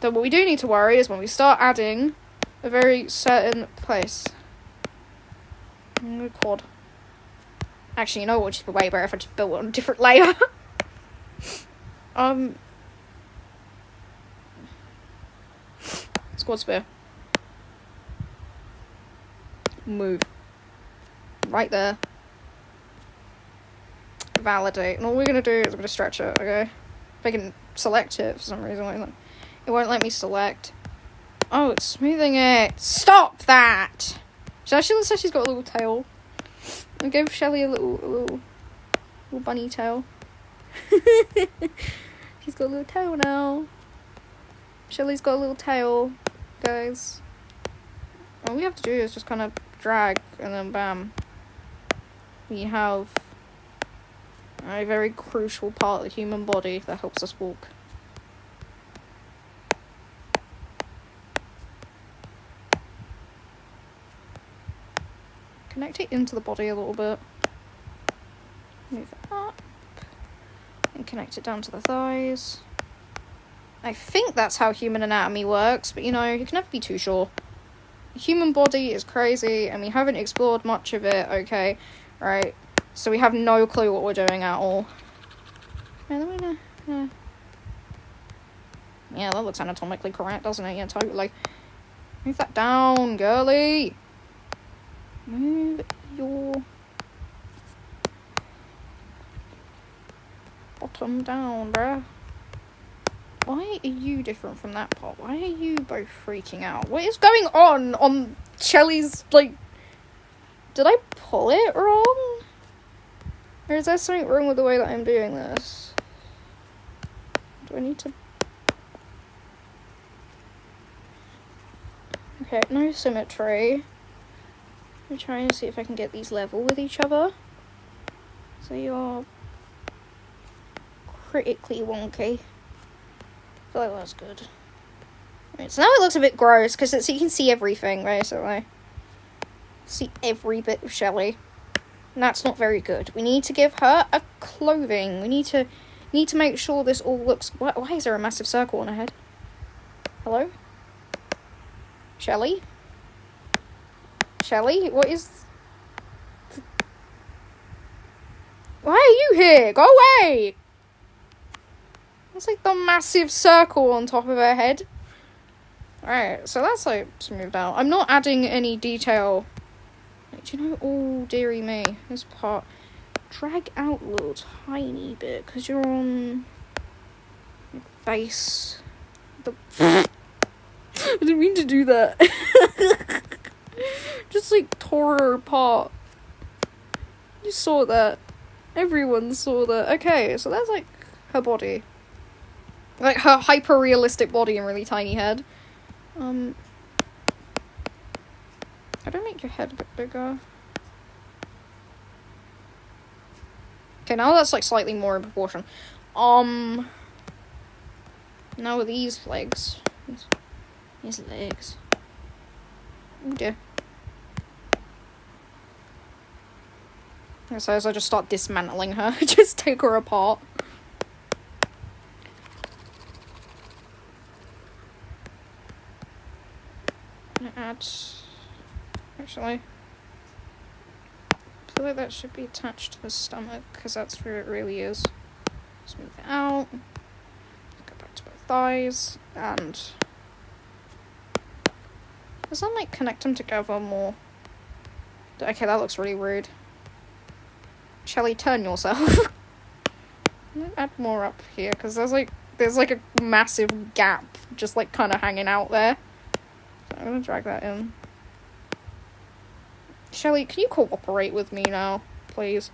Then what we do need to worry is when we start adding a very certain place. Quad. Actually, you know what would just be way better if I just built it on a different layer. Squad spear. Move. Right there. Validate. And all we're gonna do is we're gonna stretch it, okay? If I can select it for some reason, it won't let me select. Oh, it's smoothing it. Stop that! She looks like she's got a little tail. I'll give Shelly a little bunny tail. She's got a little tail now. Shelly's got a little tail, guys. All we have to do is just kind of drag, and then bam. We have a very crucial part of the human body that helps us walk. Connect it into the body a little bit. Move it up. And connect it down to the thighs. I think that's how human anatomy works, but you know, you can never be too sure. The human body is crazy, and we haven't explored much of it, okay? Right, so we have no clue what we're doing at all. Yeah, that looks anatomically correct, doesn't it? Yeah, totally. Move that down, girly. Move your bottom down, bruh. Why are you different from that part? Why are you both freaking out? What is going on Shelly's, like... Did I pull it wrong? Or is there something wrong with the way that I'm doing this? Do I need to... Okay, no symmetry. I'm trying to see if I can get these level with each other. So you're critically wonky. I feel like that's good. Right, so now it looks a bit gross because you can see everything, basically. See every bit of Shelly. And that's not very good. We need to give her a clothing. We need to make sure this all looks... Why is there a massive circle on her head? Hello? Shelly? Shelly? What is... Why are you here? Go away! It's like the massive circle on top of her head. Alright, so that's like smoothed out. I'm not adding any detail. Like, do you know, oh dearie me, this part. Drag out a little tiny bit, because you're on your base. I didn't mean to do that. Just like tore her apart. You saw that. Everyone saw that. Okay, so that's like her body. Like her hyper-realistic body and really tiny head. How do I make your head a bit bigger? Okay, now that's like slightly more in proportion. Now with these legs. These legs. Oh dear. So as I just start dismantling her, just take her apart. Add, actually, I feel like that should be attached to the stomach because that's where it really is. Smooth it out. Go back to both thighs and does that like connect them together more? Okay, that looks really rude. Shelly, turn yourself. Add more up here because there's like a massive gap just like kind of hanging out there. I'm gonna drag that in. Shelly, can you cooperate with me now, please?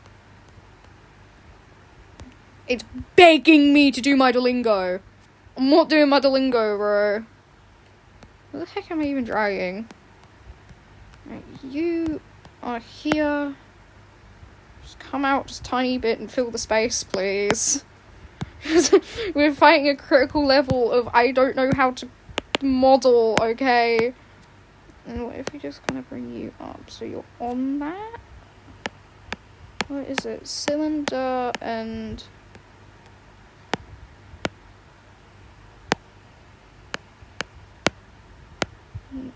It's begging me to do my Duolingo. I'm not doing my Duolingo, bro. What the heck am I even dragging? Right, you are here. Just come out just a tiny bit and fill the space, please. because we're fighting a critical level of I don't know how to model, okay? And what if we just kind of bring you up so you're on that? What is it? Cylinder and...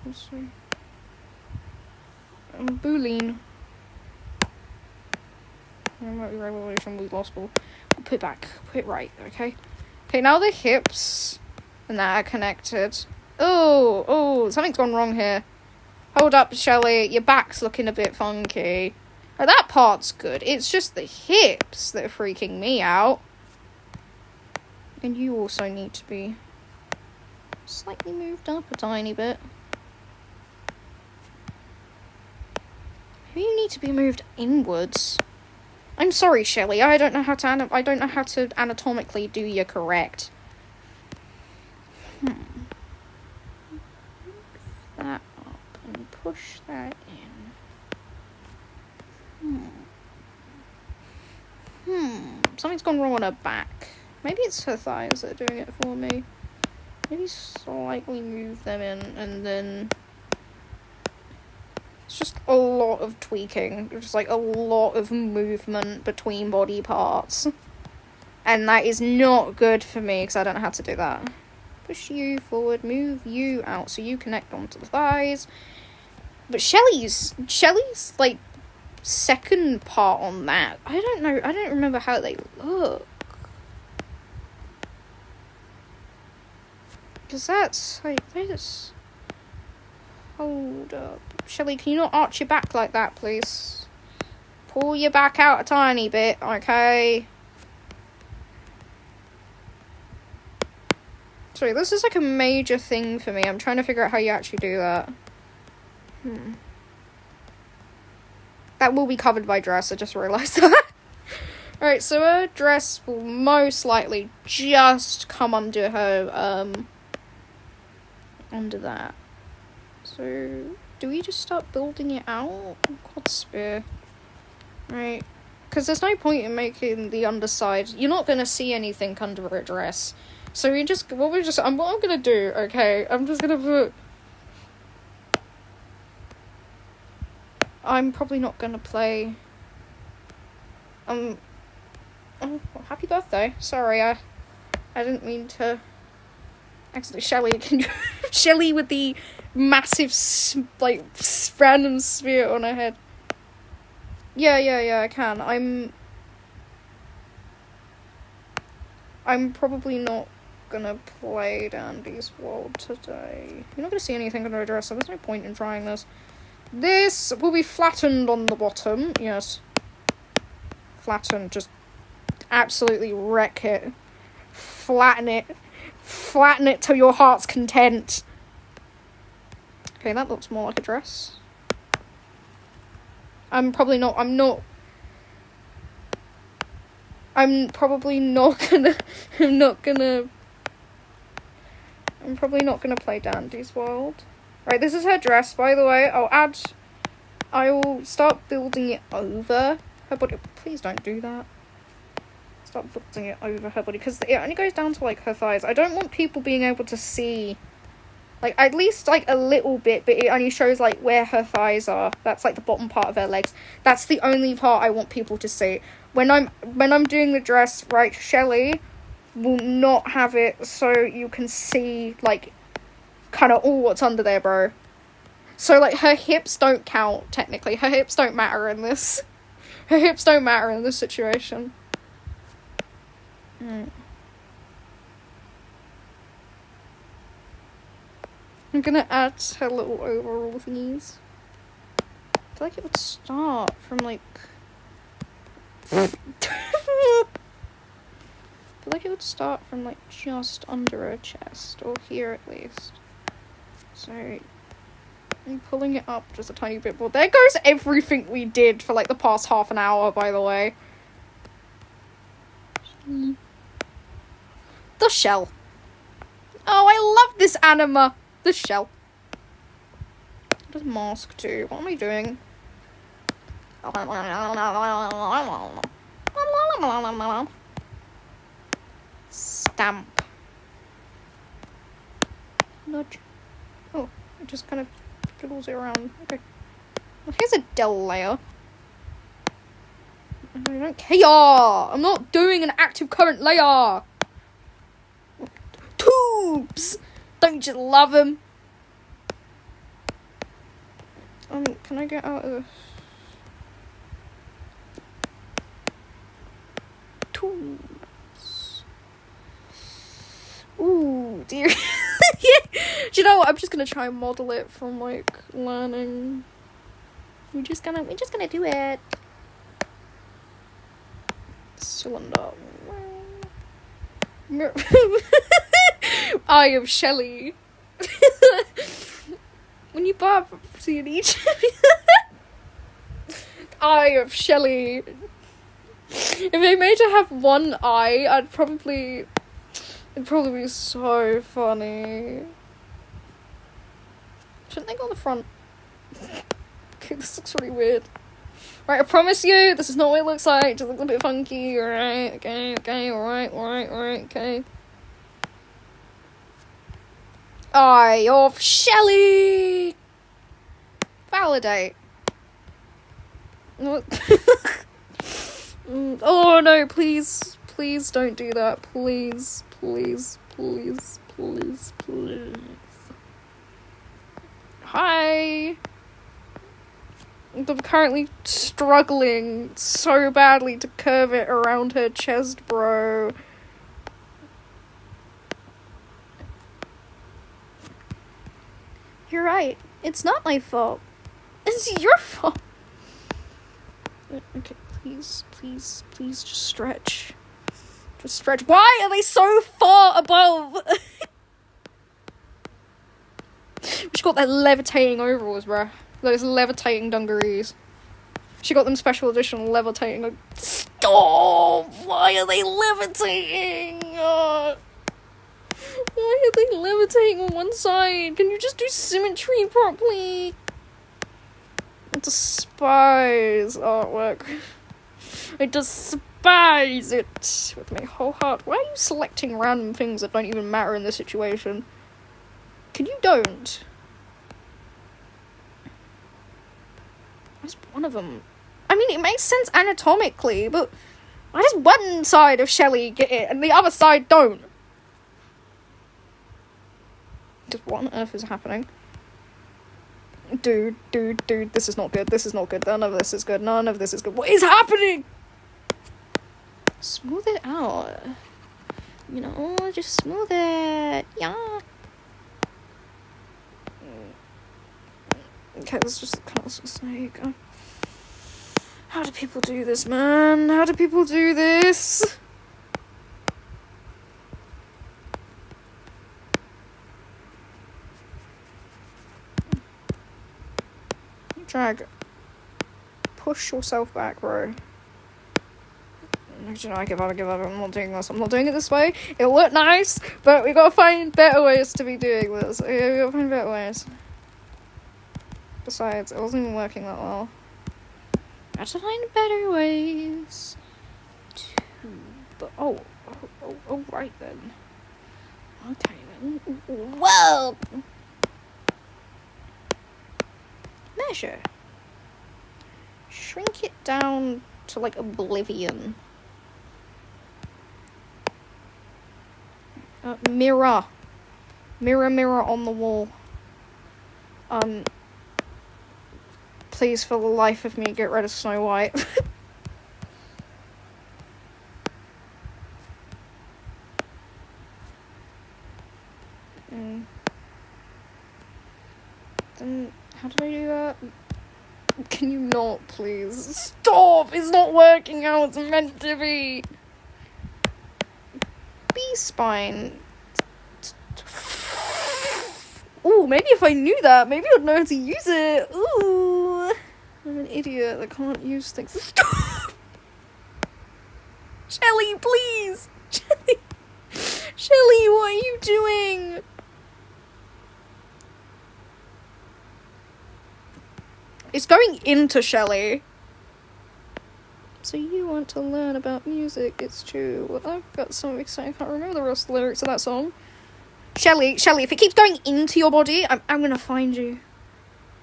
also... Boolean. Revolution, we lost ball. Put it back. Put it right, okay? Okay, now the hips and that are connected. Oh, something's gone wrong here. Hold up, Shelley. Your back's looking a bit funky. Oh, that part's good. It's just the hips that are freaking me out. And you also need to be slightly moved up a tiny bit. Maybe you need to be moved inwards. I'm sorry, Shelley. I don't know how to anatomically do you correct. That up and push that in. Something's gone wrong on her back. Maybe it's her thighs that are doing it for me. Maybe slightly move them in and then... It's just a lot of tweaking. Just like a lot of movement between body parts. And that is not good for me because I don't know how to do that. Push you forward, move you out so you connect onto the thighs. But Shelley's like second part on that, I don't know, I don't remember how they look. Because that's like this. Hold up. Shelley, can you not arch your back like that, please? Pull your back out a tiny bit, okay? Sorry, this is like a major thing for me. I'm trying to figure out how you actually do that. That will be covered by dress, I just realised that. Alright, so her dress will most likely just come under her, under that. So, do we just start building it out? Quad spear. Right. Because there's no point in making the underside. You're not going to see anything under a dress. So what I'm going to do, okay, I'm just going to put... I'm probably not going to play... Oh, happy birthday. Sorry, I didn't mean to... Actually, Shelley, can you... Shelley with the massive, random spear on her head. Yeah, I can. I'm probably not gonna play Dandy's World today. You're not gonna see anything under a dress, so there's no point in trying this. This will be flattened on the bottom. Yes. Flatten, just absolutely wreck it. Flatten it. Flatten it to your heart's content. Okay, that looks more like a dress. I'm probably not gonna play Dandy's World. Right, this is her dress, by the way. I will start building it over her body. Please don't do that. Start building it over her body, because it only goes down to, like, her thighs. I don't want people being able to see, like, at least, like, a little bit, but it only shows, like, where her thighs are. That's, like, the bottom part of her legs. That's the only part I want people to see. When I'm doing the dress, right, Shelley will not have it so you can see, like, kind of all what's under there, bro. So, like, her hips don't count, technically. Her hips don't matter in this. Her hips don't matter in this situation. I'm gonna add her little overall thingies. I feel like it would start from, like... I feel like it would start from, like, just under her chest, or here at least. So, I'm pulling it up just a tiny bit more. There goes everything we did for, like, the past half an hour, by the way. The shell. Oh, I love this anima. The shell. What does mask do? What am I doing? stamp. Nudge. Oh, it just kind of jiggles it around. Okay. Well, here's a Dell layer. I don't care. I'm not doing an active current layer. Tubes. Don't you just love them? Can I get out of this? Tubes. Ooh, dear. Yeah. Do you know what? I'm just gonna try and model it from like learning. We're just gonna do it. Cylinder. Eye of Shelley. When you buy a property in Egypt. Eye of Shelley. If they made her have one eye, it'd probably be so funny. Shouldn't they go on the front? Okay, this looks really weird. Right, I promise you, this is not what it looks like. It just looks a bit funky. Alright, okay, alright, okay. Eye of Shelley! Validate. Oh no, please don't do that. Please. Hi. I'm currently struggling so badly to curve it around her chest, bro. You're right. It's not my fault. It's your fault. Okay, please, just stretch. Just stretch. Why are they so far above? She got that levitating overalls, bruh. Those levitating dungarees. She got them special edition levitating. Stop! Why are they levitating? Why are they levitating on one side? Can you just do symmetry properly? I despise artwork. I despise it with my whole heart. Why are you selecting random things that don't even matter in this situation? Can you don't? That's one of them. I mean, it makes sense anatomically, but why does one side of Shelley get it and the other side don't? Just what on earth is happening? Dude, this is not good. None of this is good. What is happening? Smooth it out. You know, just smooth it. Yeah. Okay, let's just cut this snake. How do people do this, man? How do people do this? Drag. Push yourself back, bro. Actually, no, I give up. I'm not doing this. I'm not doing it this way. It'll look nice, but we gotta find better ways to be doing this. Okay, we gotta find better ways. Besides, it wasn't even working that well. I have to find better ways oh, right then. Okay then. Whoa! Measure. Shrink it down to like oblivion. Mirror. Mirror on the wall. Please, for the life of me, get rid of Snow White. Then, how did I do that? Can you not, please? Stop! It's not working how it's meant to be! B-spine. Ooh, maybe if I knew that, maybe I'd know how to use it. Ooh. I'm an idiot that can't use things. Stop! Shelley, please! Shelley, what are you doing? It's going into Shelley. So you want to learn about music, it's true. Well, I've got something exciting. I can't remember the rest of the lyrics of that song. Shelly, if it keeps going into your body, I'm gonna find you.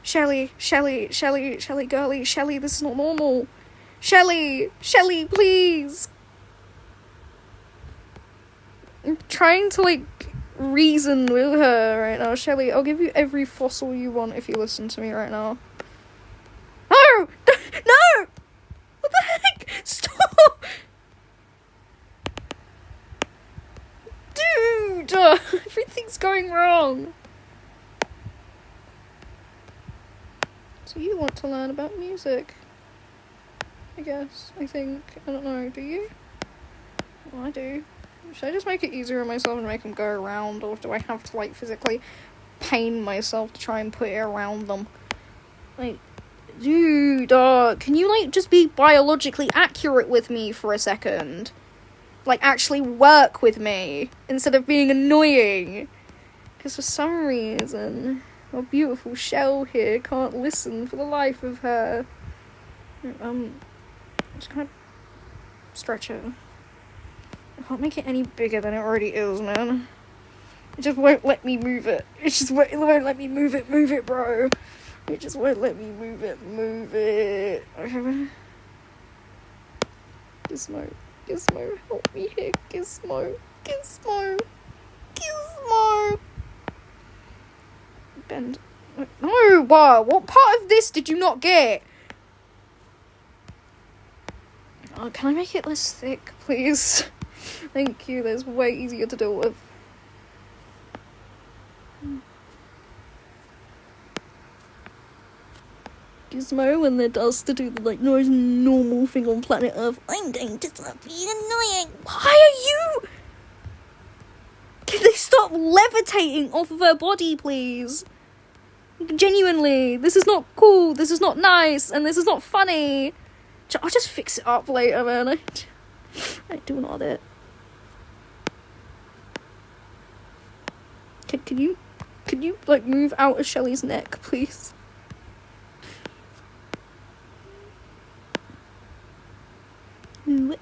Shelly, girly, Shelly, this is not normal. Shelly, please. I'm trying to, like, reason with her right now. Shelly, I'll give you every fossil you want if you listen to me right now. No! No! What the heck? Stop! Dude! Everything's going wrong. So you want to learn about music? I guess. I think. I don't know. Do you? Well, I do. Should I just make it easier on myself and make them go around, or do I have to, like, physically pain myself to try and put it around them? Like, dude, can you, like, just be biologically accurate with me for a second? Like, actually work with me, instead of being annoying. Because for some reason, our beautiful Shell here can't listen for the life of her. Just kind of stretch it. I can't make it any bigger than it already is, man. It just won't let me move it. It won't let me move it, bro. It just won't let me move it. Okay. Gizmo, help me here. Gizmo. Bend. No, wow, what part of this did you not get? Oh, can I make it less thick, please? Thank you, that's way easier to deal with. Gizmo, when they're dust to do the, like, most normal thing on planet Earth. I'm going to stop being annoying. Why are you? Can they stop levitating off of her body, please? Genuinely, this is not cool, this is not nice, and this is not funny. I'll just fix it up later, man. I do not it. Can you like move out of Shelly's neck, please? What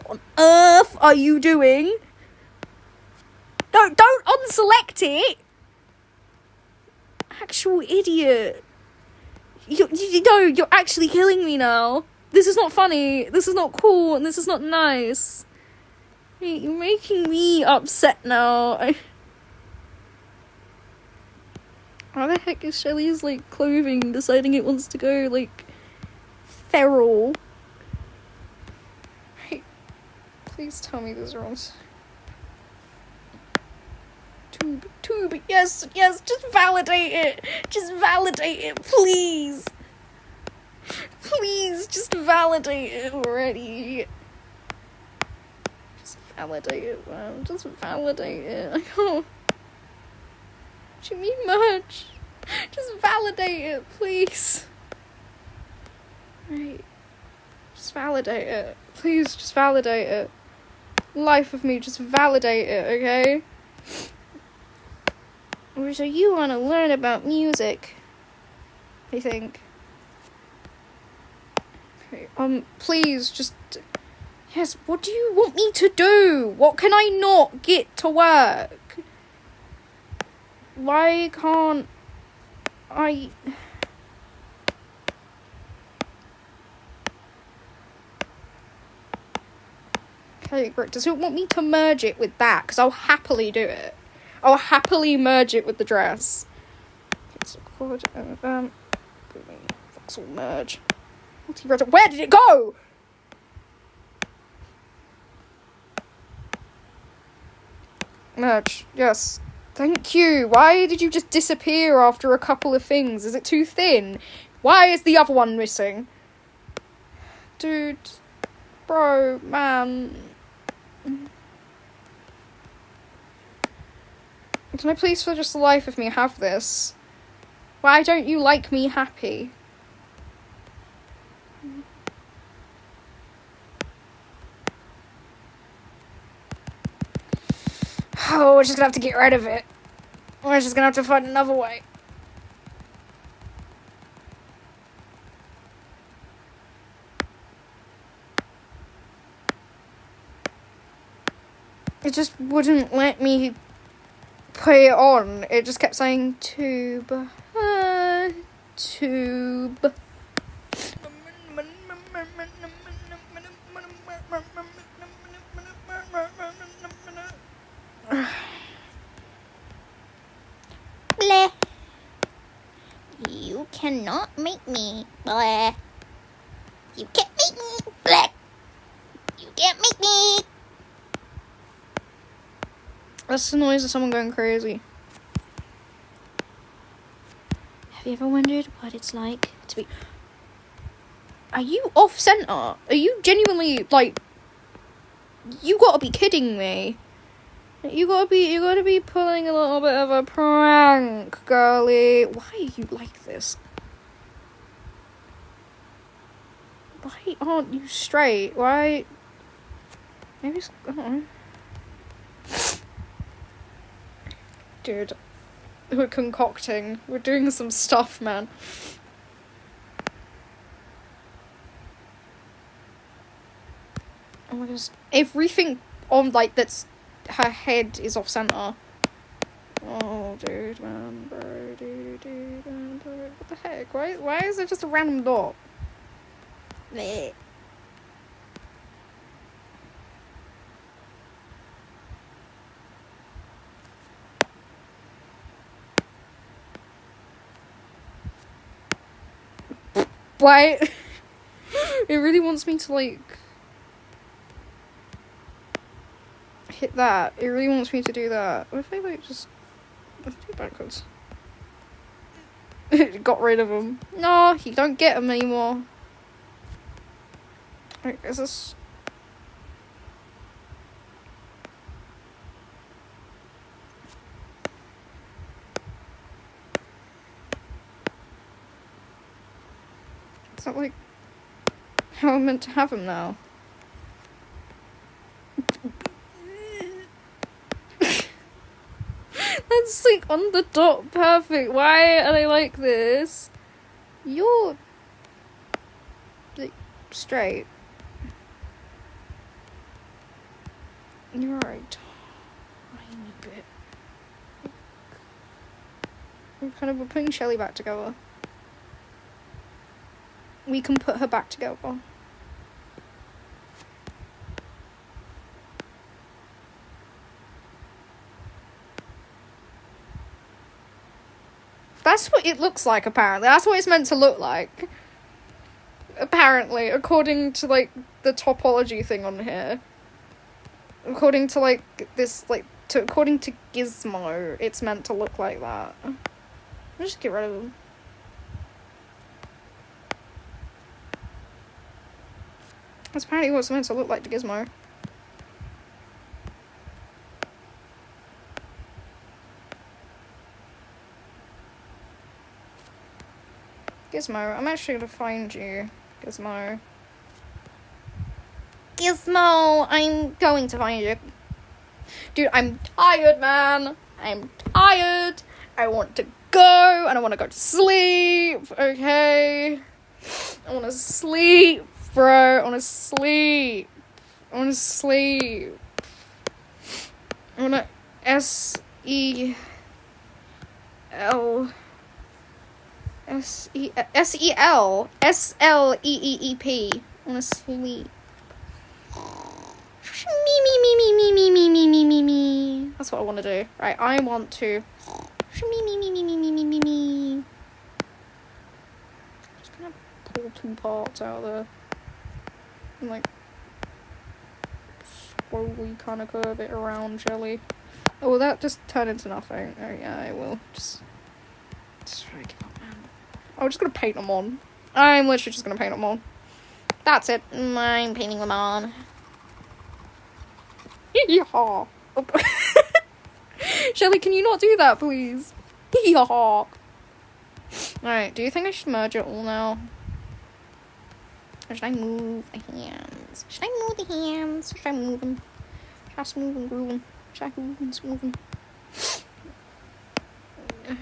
on earth are you doing? No, don't unselect it! Actual idiot. You're actually killing me now. This is not funny, this is not cool, and this is not nice. You're making me upset now. How the heck is Shelly's, like, clothing deciding it wants to go, like, feral? Hey, please tell me this is wrong. Tube, yes, just validate it, please. Please, just validate it already. Just validate it, man, just validate it. I can't. What do you mean merge? Just validate it, please. Right. Just validate it. Please, just validate it. Life of me, just validate it, okay? So you want to learn about music, I think. Okay, please, just... Yes, what do you want me to do? What can I not get to work? Why can't I... Okay, great. Does it want me to merge it with that? Because I'll happily do it. I'll happily merge it with the dress. It's called voxel merge. Where did it go? Merge. Yes. Thank you. Why did you just disappear after a couple of things? Is it too thin? Why is the other one missing? Dude. Bro. Man. Can I please, for just the life of me, have this? Why don't you like me happy? Oh, we're just gonna have to get rid of it. We're just gonna have to find another way. It just wouldn't let me put it on. It just kept saying tube. Tube. Bleh. You cannot make me. Bleh. You can't make me. Bleh. You can't make me. That's the noise of someone going crazy. Have you ever wondered what it's like to be... Are you off center? Are you genuinely, like... You gotta be kidding me. You gotta be pulling a little bit of a prank, girly. Why are you like this? Why aren't you straight? Why? Maybe it's... I don't know. Dude, we're concocting. We're doing some stuff, man. Oh my goodness. Everything on, like, that's... Her head is off center. Oh, dude, man, bro, dude, man, bro. What the heck? Why is it just a random dot? Bleh. Why? It really wants me to, like... hit that. It really wants me to do that. What if I, like, just... Let's do it backwards. Got rid of him. No, you don't get him anymore. Wait, is this... Is that, like... how I'm meant to have him now? That's like on the dot perfect. Why are they like this? You're like straight. You're right. Tiny bit. We're putting Shelly back together. We can put her back together. That's what it looks like, apparently. That's what it's meant to look like. Apparently, according to, like, the topology thing on here. According to, like, this, like, according to Gizmo, it's meant to look like that. I'll just get rid of them. That's apparently what it's meant to look like to Gizmo. Gizmo, I'm actually gonna find you, Gizmo. Gizmo, I'm going to find you. Dude, I'm tired, man. I'm tired. I want to go, and I want to go to sleep, okay? I want to sleep, bro. I want to sleep. I want to sleep. I want to S-E-L... S-E-L S-L-E-E-E-P. I want to sleep. Me. That's what I want to do. Right, I want to. Me. Just gonna pull two parts out of there. And like slowly kind of curve it around Jelly. Oh, will that just turn into nothing? Oh yeah, it will. Just try to give up, man. I'm just gonna paint them on. I'm literally just gonna paint them on. That's it. I'm painting them on. Yeehaw. Oh. Shelly, can you not do that, please? Yeehaw. Alright, do you think I should merge it all now? Or should I move the hands? Should I move the hands? Should I move them? Should I smooth and groove them? Should I move and smooth them?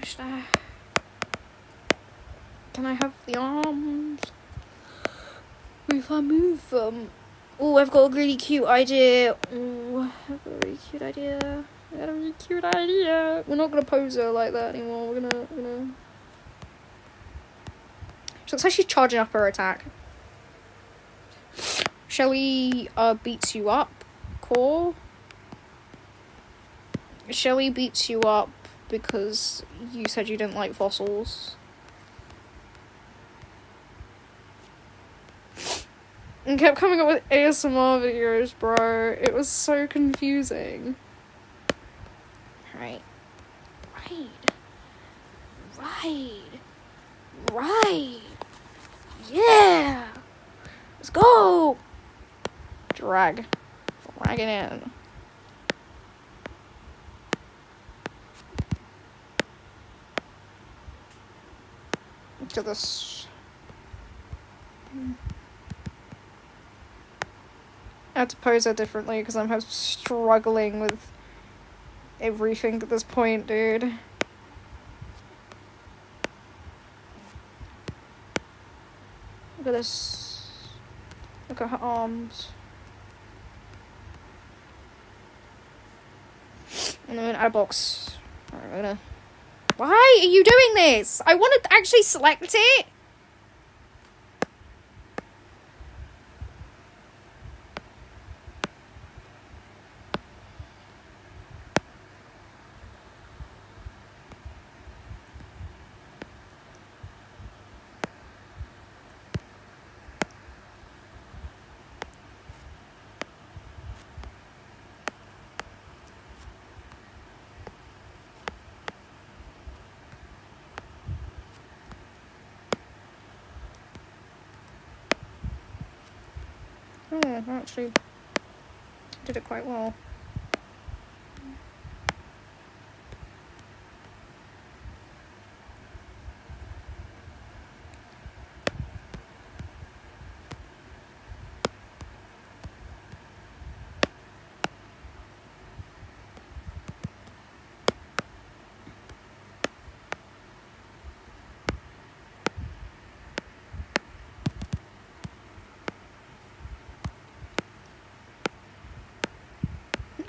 Should I... Can I have the arms? If I move them... Oh, I've got a really cute idea. Ooh. Oh, I've got a really cute idea. I got a really cute idea. We're not gonna pose her like that anymore. We're gonna. She looks like she's charging up her attack. Shelly beats you up, Core. Shelly beats you up because you said you didn't like fossils. And kept coming up with ASMR videos, bro. It was so confusing. Right. Right. Yeah. Let's go. Drag it in. Look at this. I had to pose her differently because I'm struggling with everything at this point, dude. Look at this. Look at her arms. And then add a box. Alright, Why are you doing this? I want to actually select it. Oh, I actually did it quite well.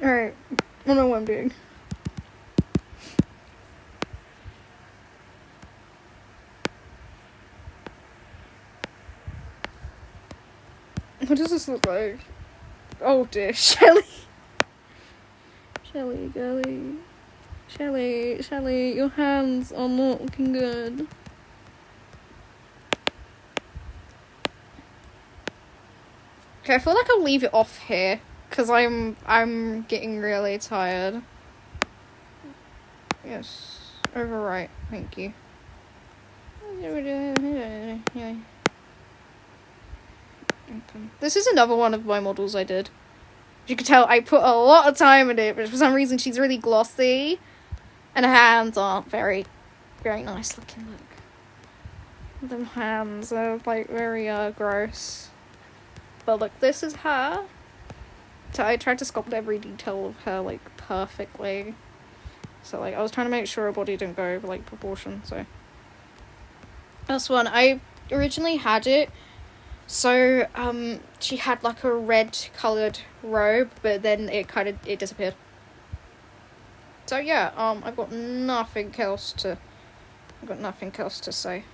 Alright, I know what I'm doing. What does this look like? Oh dear, Shelly. Shelly, girly. Shelly, your hands are not looking good. Okay, I feel like I'll leave it off here. Because I'm getting really tired. Yes. Overwrite. Thank you. This is another one of my models I did. You can tell I put a lot of time in it, but for some reason she's really glossy. And her hands aren't very, very nice looking. Look. Them hands are like very gross. But look, this is her. So I tried to sculpt every detail of her, like, perfectly. So, like, I was trying to make sure her body didn't go over, like, proportion, so. This one, I originally had it, so, she had, like, a red-coloured robe, but then it disappeared. So, yeah, I've got nothing else to say.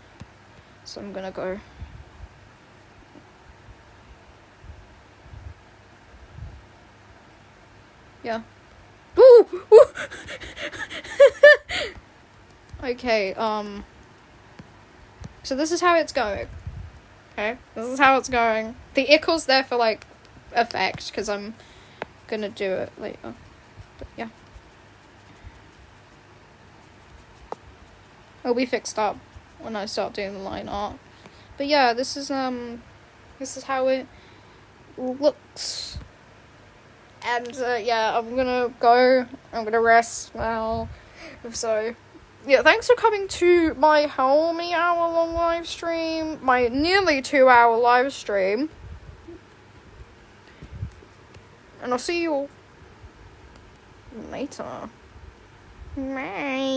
So I'm gonna go. Yeah. Ooh! Ooh! Okay, so this is how it's going. Okay? This is how it's going. The ickle's there for, like, effect, because I'm gonna do it later. But, yeah. It'll be fixed up when I start doing the line art. But, yeah, this is how it looks. And, yeah, I'm gonna go. I'm gonna rest now. So, yeah, thanks for coming to my how many hour long live stream? My nearly 2 hour live stream. And I'll see you all later. Bye.